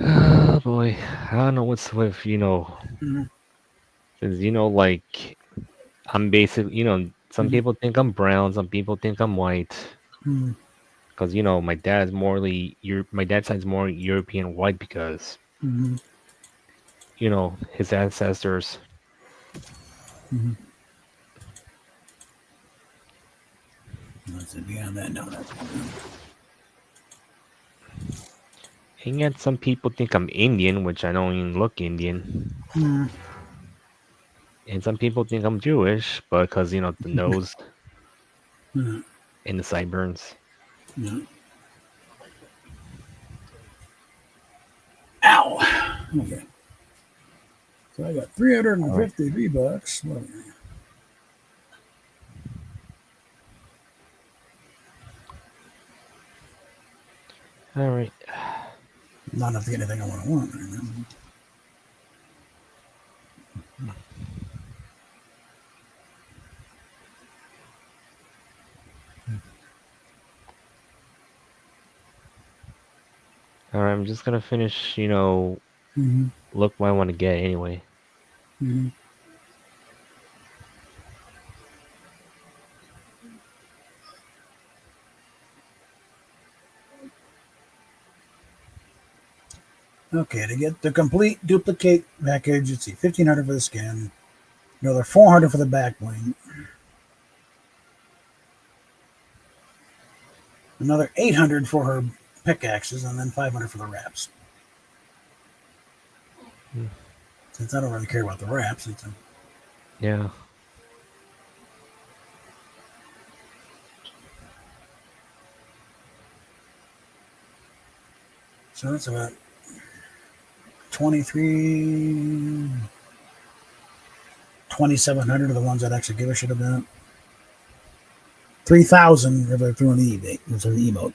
Oh boy, I don't know what's with Mhm. 'cause, like I'm basically some Mhm. people think I'm brown, some people think I'm white, Mhm. because my dad's side's more European white because Mhm. his ancestors. Mhm. Let's see, beyond that, no, nothing. And yet some people think I'm Indian, which I don't even look Indian. Mhm. And some people think I'm Jewish, but because the nose Mhm. and the sideburns. Yeah. Ow. Okay. So I got All right. 350 V-Bucks. Well, All right. not enough to get anything I want. Right now. All right. I'm just gonna finish. Mhm. Look what I want to get anyway. Mhm. Okay, to get the complete duplicate package, let's see, 1,500 for the skin, another 400 for the back bling, another 800 for her pickaxes, and then 500 for the wraps. Hmm. Since I don't really care about the wraps, Yeah. so it's about 23, 2,700 are the ones that actually give a shit about. 3,000 if I threw in the eBay, it's an emote.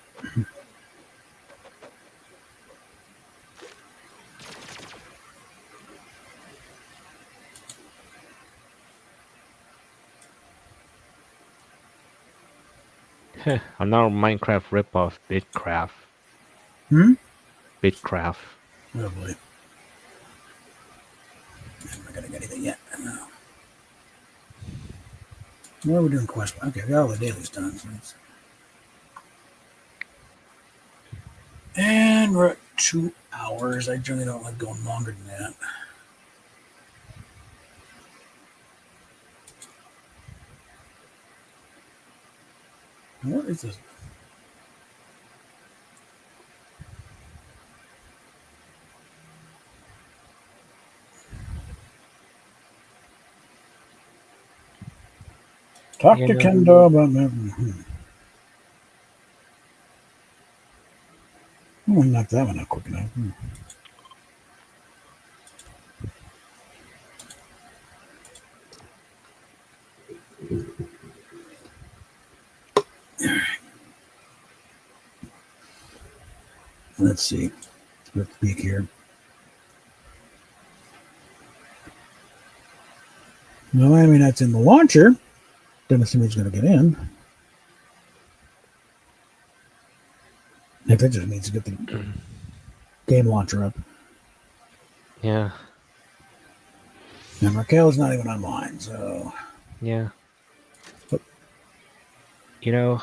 Another Minecraft ripoff, Bitcraft. Hmm? Bitcraft. Oh boy. I'm not gonna get anything yet. No. What are we doing? Quest. Okay, I got all the dailies done. And we're at 2 hours. I generally don't like going longer than that. What is this? Talk You to know, Kendo about that. Hmm. Knock that one out quick enough. Hmm. Let's see. Let's peek here. No, I mean that's in the launcher. Doesn't assume he's going to get in. If that just means to get the game launcher up. yeah, And Raquel's not even online, so. yeah. But, You know,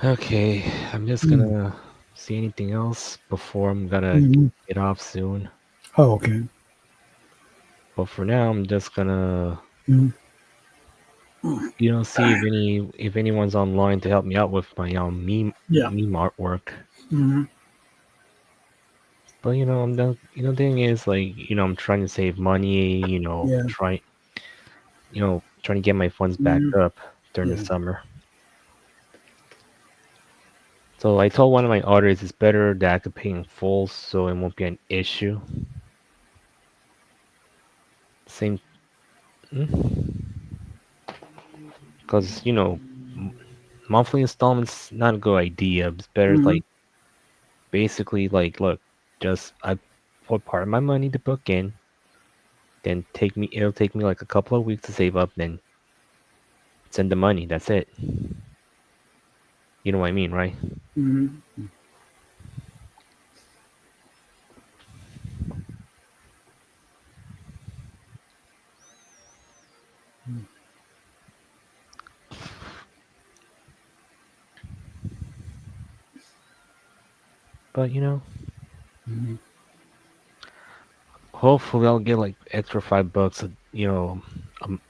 okay. I'm just mm, gonna see anything else before I'm gonna mm, get off soon. oh, okay. But for now, I'm just gonna, Mm, mm, see if anyone's online to help me out with my yeah. meme artwork. Mm, But I'm done. The thing is, like, I'm trying to save money. yeah. Trying to get my funds back Mm, up during the yeah. summer. So I told one of my artists it's better that I could pay in full, so it won't be an issue. Same, because monthly installments not a good idea. It's better Mm, like basically like look, just I put part of my money to book in, then it'll take me like a couple of weeks to save up, then send the money. That's it. You know what I mean, right? mm, But mm, hopefully I'll get like extra $5, um,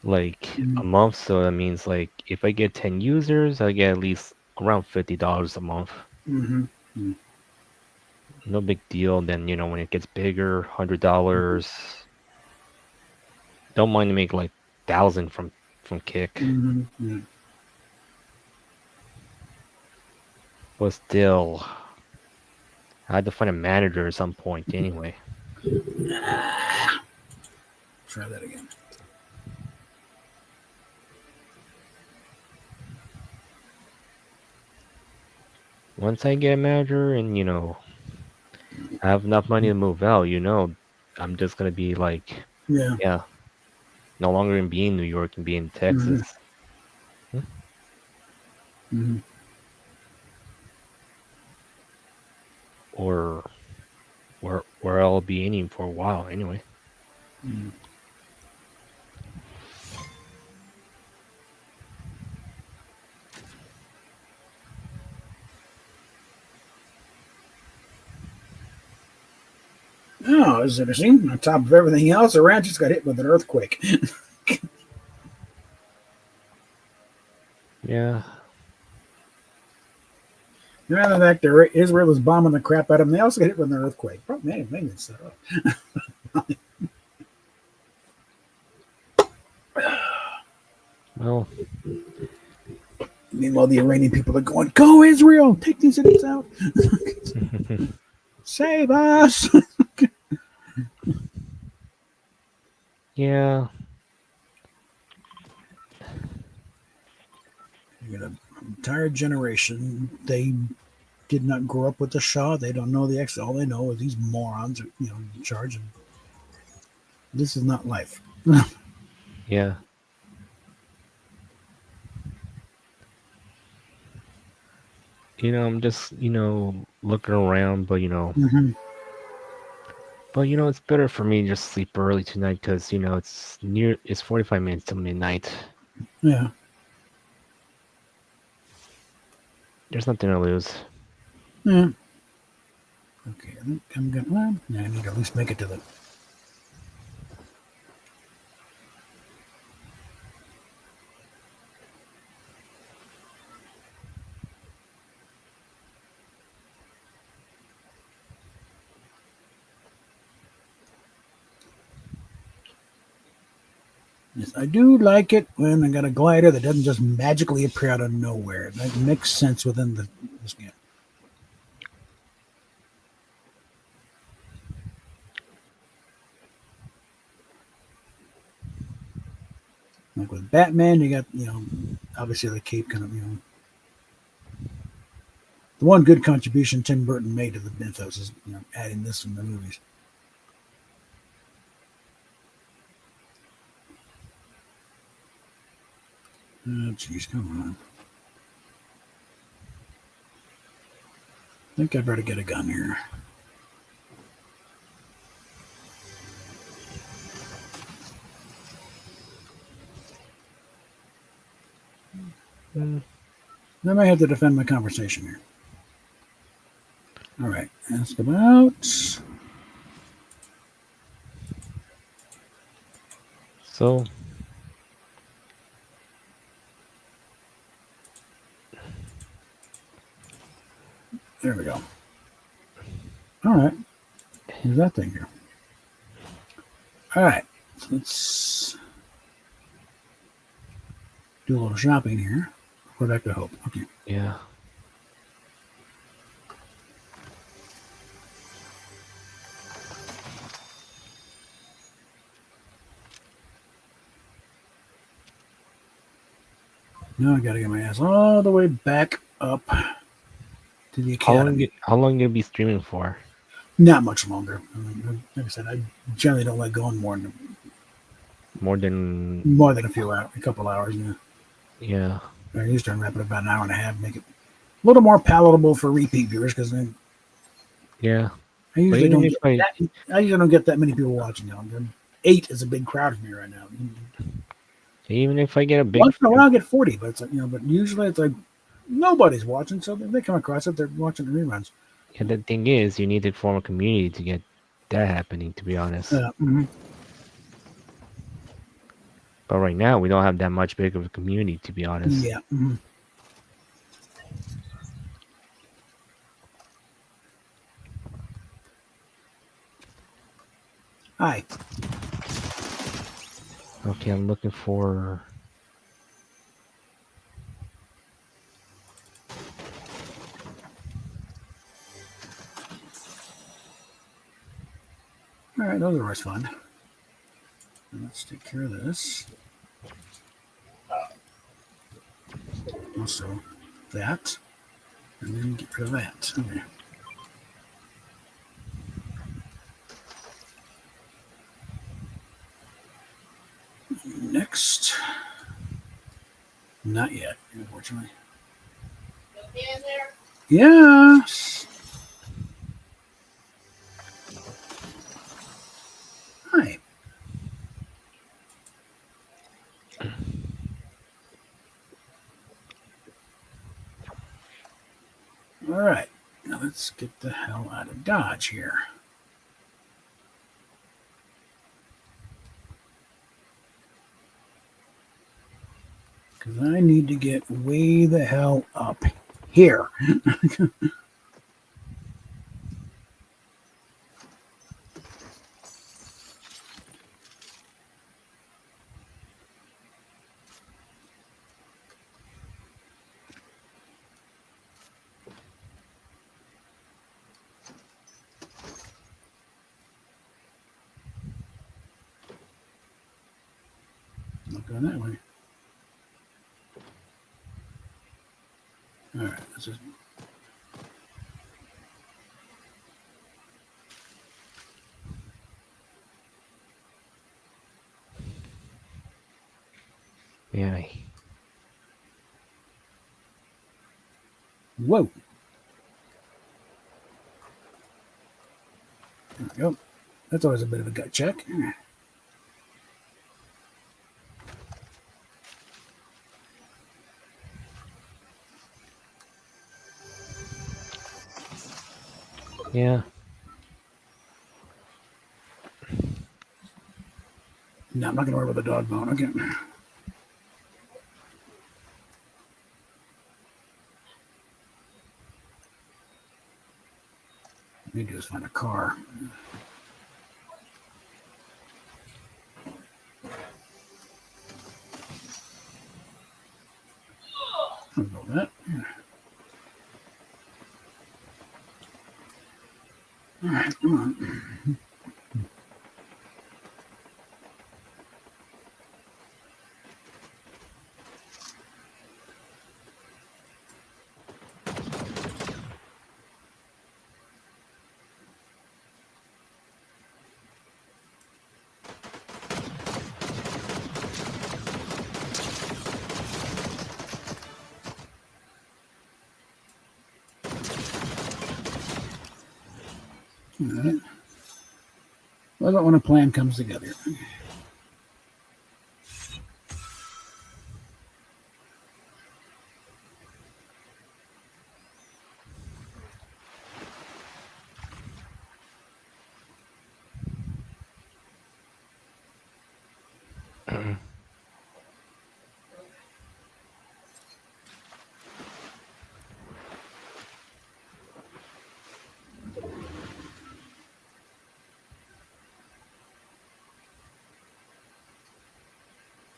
like a mm, month. So that means like if I get 10 users, I get at least around $50 a month. mm, mm, No big deal. Then when it gets bigger, $100. Don't mind to make like 1,000 from Kick, mm, mm, but still, I had to find a manager at some point anyway. try that again. Once I get a manager and I have enough money to move out, I'm just gonna be like, Yeah. yeah, no longer gonna be in New York and be in Mm, Texas. Hmm? mm, Or where I'll be aiming for a while anyway. mm. Oh, this is interesting. On top of everything else, Iran just got hit with an earthquake. Yeah. You know, the fact that Israel is bombing the crap out of them, they also got hit with an earthquake. Probably maybe it's set up. Well, Meanwhile, the Iranian people are going, "Go Israel! Take these idiots out! Save us!" yeah. You get an entire generation. They did not grow up with the Shah. They don't know the X. All they know is these morons are, in charge. And this is not life. Yeah. I'm just, looking around, Hmm. it's better for me to just sleep early tonight because, it's 45 minutes till midnight. Yeah. There's nothing to lose. Yeah. Okay. I think I'm gonna. Well, yeah, I need to at least make it to the. Yes, I do like it when I got a glider that doesn't just magically appear out of nowhere. That makes sense within this game. Like with Batman, you got obviously the cape kind of the one good contribution Tim Burton made to the mythos is adding this in the movies. Oh, jeez, come on. I think I better get a gun here. Mm. I might have to defend my conversation here. All right, ask about. So, There we go. All right, here's that thing here. All right, so let's do a little shopping here. We're back to Hope. Okay. yeah. Now I gotta get my ass all the way back up to the academy. How long you be streaming for? Not much longer. I mean, like I said, I generally don't like going More than, more than a couple hours. yeah. I used to wrap it about an hour and a half, make it a little more palatable for repeat viewers because I Yeah. But usually even don't if get that. I usually don't get that many people watching now. 8 is a big crowd for me right now. I get a big, Once in a while, I get 40, but it's like, but usually it's like nobody's watching, so they come across it. They're watching the reruns. yeah, the thing is, you need to form a community to get that happening, to be honest. Mhm. But right now, we don't have that much big of a community, to be honest. Yeah. Mhm. Hi. Okay, I'm looking for. All right, those are always fun. Let's take care of this. Also, that, and then get rid of that. Okay. Next, not yet, unfortunately. Yes. Hi. All right. Now let's get the hell out of Dodge here. Because I need to get way the hell up here. Not going that way. All right. This is, Yeah. whoa. There we go. That's always a bit of a gut check. Yeah. No, I'm not going to worry about the dog bone. Okay. What I need to do is find a car. I'll go with that. All right, come on. All right. Love it when a plan comes together.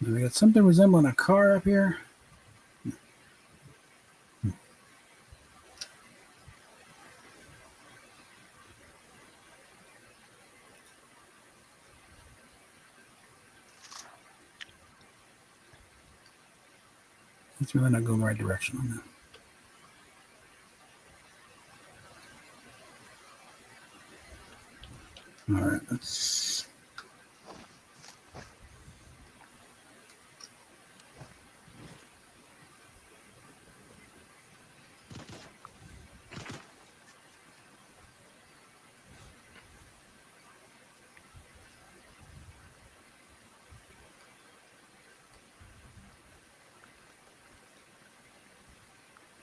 Now we got something resembling a car up here. It's really not going the right direction on that. All right, let's.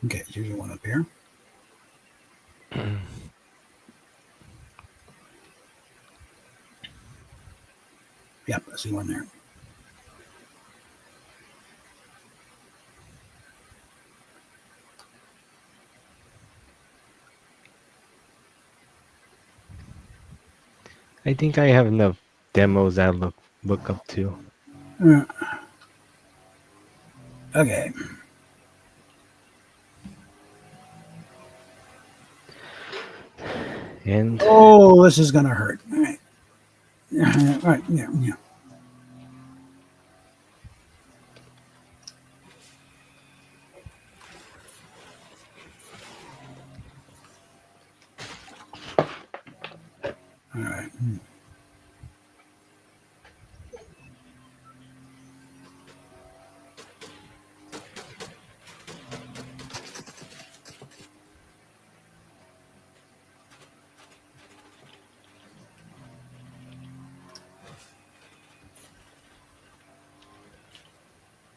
Okay, here's one up here. Yep, I see one there. I think I have enough demos I look up to. Uh, okay. And Oh, this is gonna hurt. All right. All right. Yeah. Yeah. All right.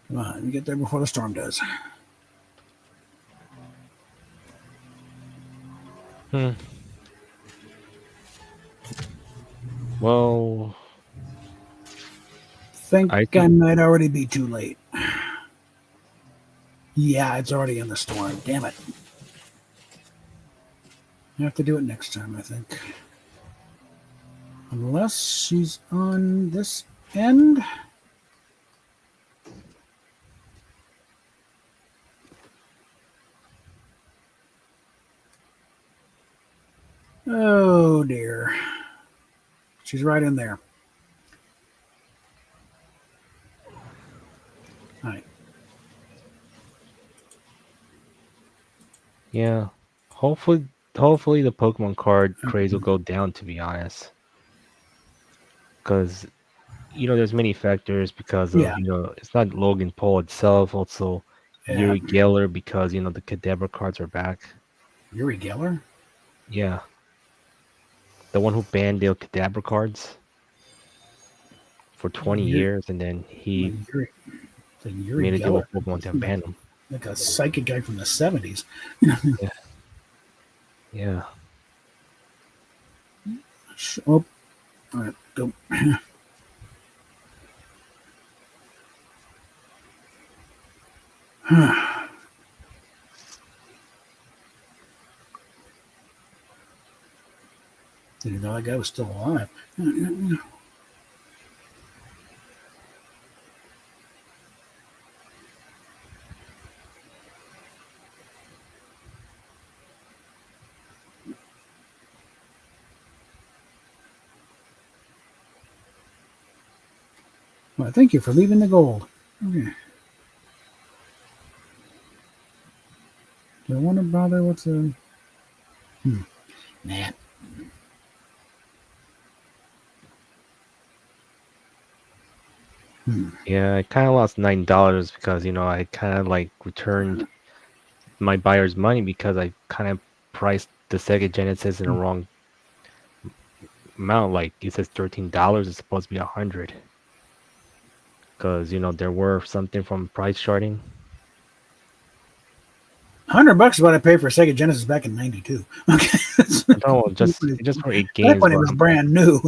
Come on, let me get there before the storm does. hmm. Well, Think I I think might already be too late. Yeah, it's already in the storm. Damn it. I have to do it next time, I think. Unless she's on this end. Oh dear. She's right in there. All right. Yeah. Hopefully, hopefully the Pokemon card craze will go down. To be honest, because there's many factors because of Yeah, it's not Logan Paul itself. Also, yeah. Yuri Geller because the Kadabra cards are back. Yuri Geller. Yeah, the one who banned the Kadabra cards for 20 Yuri, years, and then he Yuri, Yuri made a deal Geller. with Pokemon to ban them. Like a psychic guy from the 70s. Yeah, yeah. Oh, all right, go. Didn't know that guy was still alive. Well, thank you for leaving the gold. Okay. Do I want to bother with the? Nah. Hmm. Yeah, I kind of lost $9 because I kind of like returned my buyer's money because I kind of priced the Sega Genesis in the wrong amount. Like it says $13, it's supposed to be 100 because there were something from price charting. $100 is what I paid for Sega Genesis back in '92. Okay, No, just for eight back games, when it but was brand new.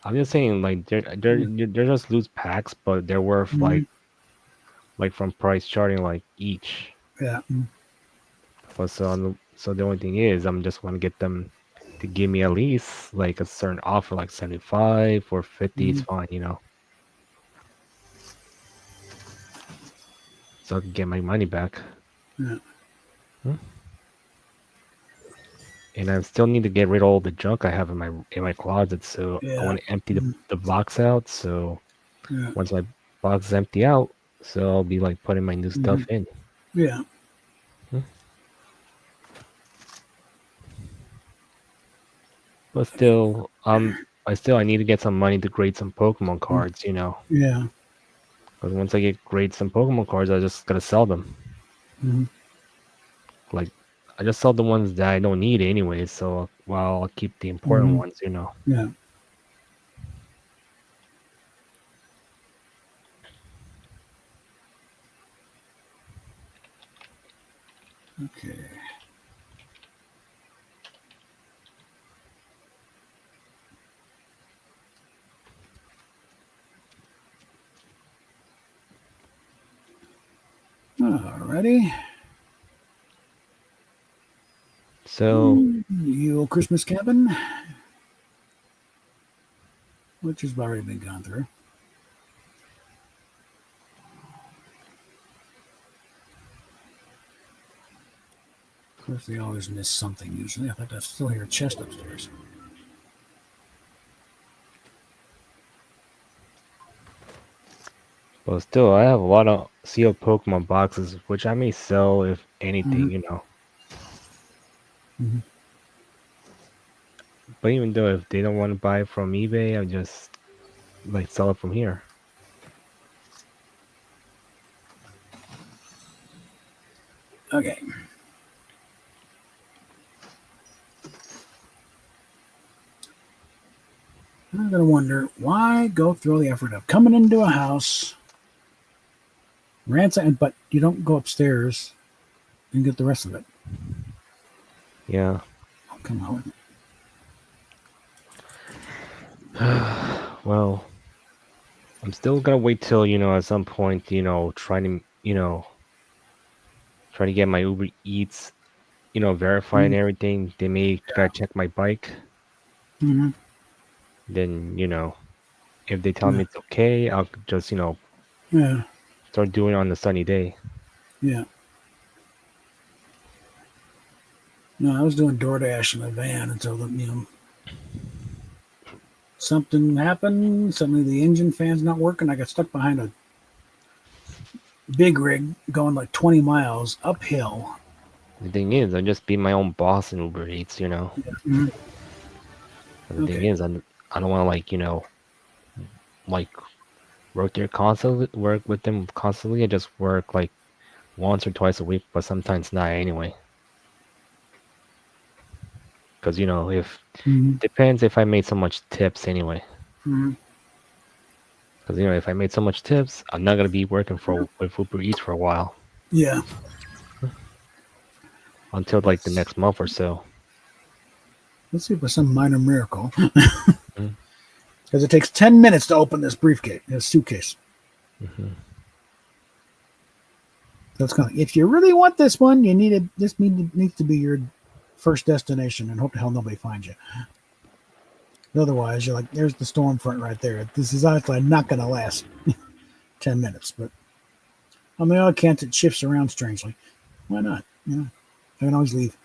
I'm just saying like they're just loose packs, but they're worth Mhm. like from price charting like each. Yeah. But so the only thing is I'm just want to get them to give me at least like a certain offer like 75 or 50. It's Mhm. fine. So I can get my money back. Yeah. Hmm? And I still need to get rid of all the junk I have in my closet. So I Yeah. want to empty the, Mhm. the box out. So Yeah. once my box is empty out, so I'll be like putting my new stuff Mhm. in. Yeah. Hmm? But still, I need to get some money to grade some Pokemon Mhm. cards. Yeah. Because once I get grade some Pokemon cards, I just gotta sell them. Mhm. Like I just sell the ones that I don't need anyway. So while I'll keep the important Mhm. ones. Yeah. Okay. Alrighty. So You Christmas cabin, which has already been gone through. Of course, they always miss something usually. I think I still hear a chest upstairs. But still, I have a lot of sealed Pokemon boxes, which I may sell if Hmm. anything. Hmm. But even though if they don't want to buy it from eBay, I'll just like sell it from here. Okay. I'm going to wonder why go through all the effort of coming into a house, ransom, but you don't go upstairs and get the rest of it. Yeah. Oh, come on. Well, I'm still gonna wait till at some point trying to try to get my Uber Eats verified and everything. They may try to check my bike. Mm-hmm. Then if they tell Yeah. me it's okay, I'll just Yeah. start doing it on a sunny day. Yeah. No, I was doing DoorDash in my van until something happened. Suddenly the engine fan's not working. I got stuck behind a big rig going like 20 miles uphill The thing is, I just be my own boss in Uber Eats, you know. Mhm. But the thing Okay. is, I don't want to like like work there constantly, work with them constantly. I just work like once or twice a week, but sometimes not anyway. Because if Hmm. depends if I made so much tips anyway. Hmm. Because if I made so much tips, I'm not gonna be working for with Uber Eats for a while Yeah. until like the Let's next month or so. let's see for some minor miracle, Mm-hmm. because it takes 10 minutes to open this briefcase, this suitcase. Mm-hmm. So it's kind of, if you really want this one, you need it. Needs to be your first destination, and hope to hell nobody finds you. Otherwise, you're like, there's the storm front right there. This is honestly not going to last 10 minutes. But on the other hand, it shifts around strangely. Why not? I can always leave.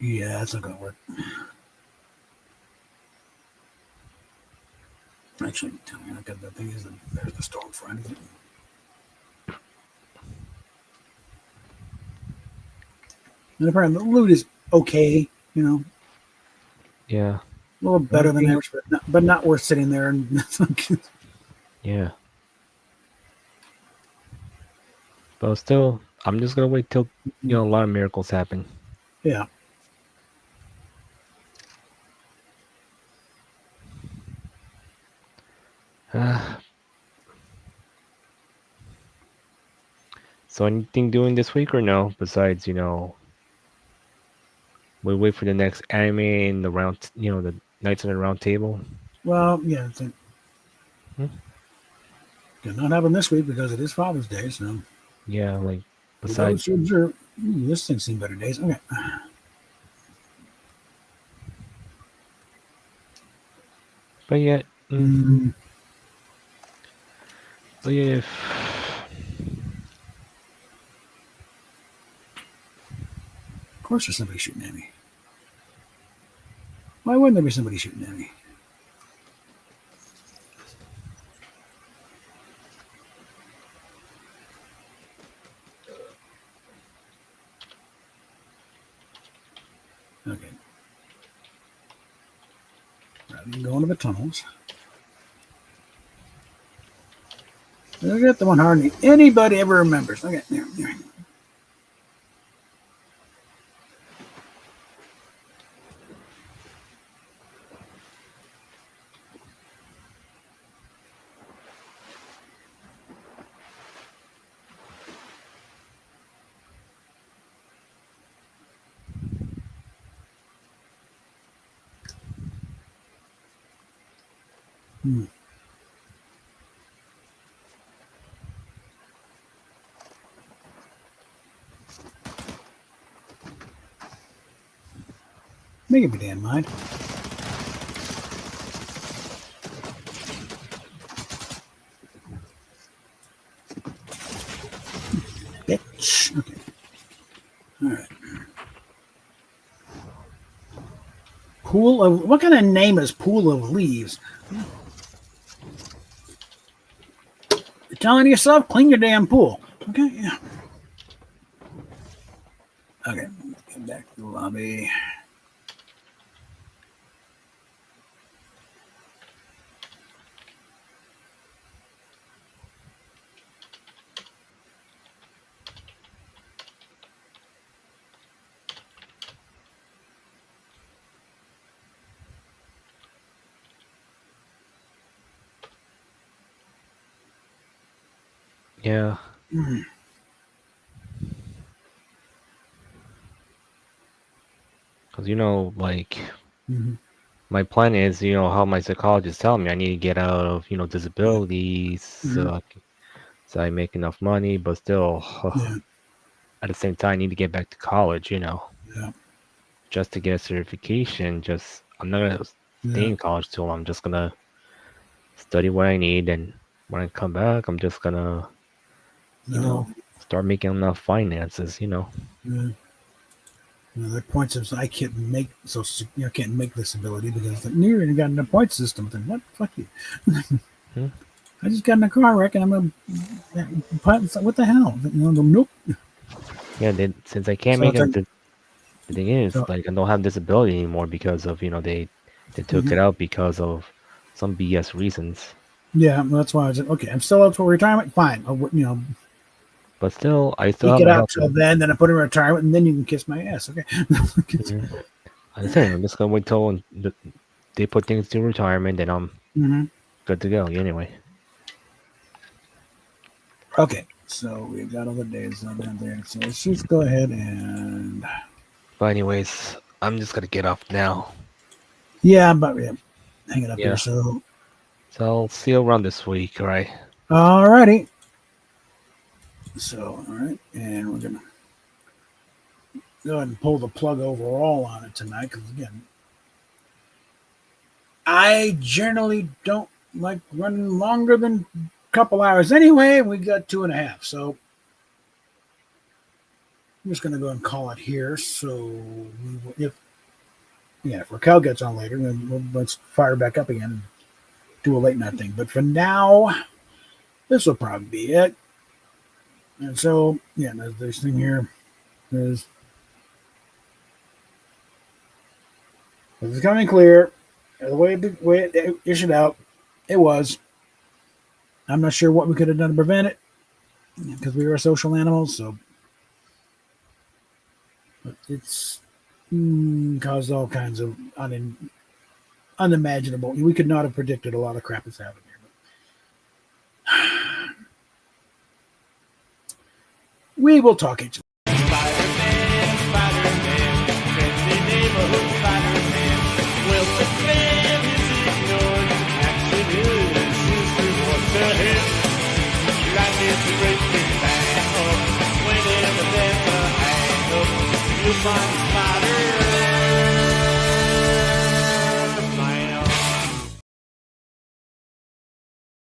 Yeah, that's not going to work. Actually, tell me, I got the thing is, there's the storm front. And apparently, the loot is okay. You know, Yeah. a little The only better than thing, average, but not worth sitting there. And yeah. But still, I'm just gonna wait till a lot of miracles happen. yeah. So anything doing this week or no? Besides, we wait for the next anime in the round, the Knights of the Round Table. Well, yeah. It's Hmm? did not happen this week because it is Father's Day. So Yeah, like for besides, those who observe, this thing's seen better days. Okay. but yet, Mm, but yeah, of course, there's somebody shooting at me. Why wouldn't there be somebody shooting at me? Okay. Rather than go into the tunnels. I got the one hardly anybody ever remembers. Okay, there. Hmm. Make up your damn mind. Bitch. Okay. All right. Pool of what kind of name is Pool of Leaves? You're telling yourself, clean your damn pool. Okay, yeah. Okay, let's get back to the lobby. yeah, Mm-hmm. because like Mm-hmm. my plan is, how my psychologist tell me I need to get out of, Yeah. disabilities Mm-hmm. so I make enough money, but still, Yeah. at the same time, I need to get back to college, Yeah. just to get a certification. Just I'm not gonna stay Yeah. in college too long. I'm just gonna study what I need, and when I come back, I'm just gonna, you No. know, start making enough finances. Yeah. Their point system. I can't make can't make this ability because you already got in a point system. Then what? Fuck you. Hmm? I just got in a car wreck and I'm what the hell? Nope. Yeah, since I can't So make it's it, like, the thing is, so, like, I don't have disability anymore because of they took mhm. it out because of some BS reasons. Yeah, well, that's why I was like, okay. I'm still up for retirement. Fine. But still, I still Eke have it my out health. till then I put in retirement, and then you can kiss my ass. Okay. Mhm. I'm saying I'm just gonna wait till they put things to retirement, then I'm hmm good to go. Anyway. Okay. So we've got all the days on there. So let's just go ahead and But anyways, I'm just gonna get off now. but hang it up here. Yeah. So So I'll see you around this week, all right? alrighty. So all right, and we're gonna go ahead and pull the plug overall on it tonight because again, I generally don't like running longer than a couple hours anyway. We got 2.5, so I'm just gonna go and call it here. So if Raquel gets on later, then let's fire back up again and do a late night thing. But for now, this will probably be it. And so there's this thing here. There's it's coming clear. The way it issued out, it was. I'm not sure what we could have done to prevent it because we were social animals. So but it's caused all kinds of unimaginable. We could not have predicted a lot of crap that's happened here. But we will talk each. Spider-Man, Spider-Man, friendly neighborhood Spider-Man. Will to claim his ignored action is his reward to him. Life is a great big bang up whenever there's a hang up. You'll find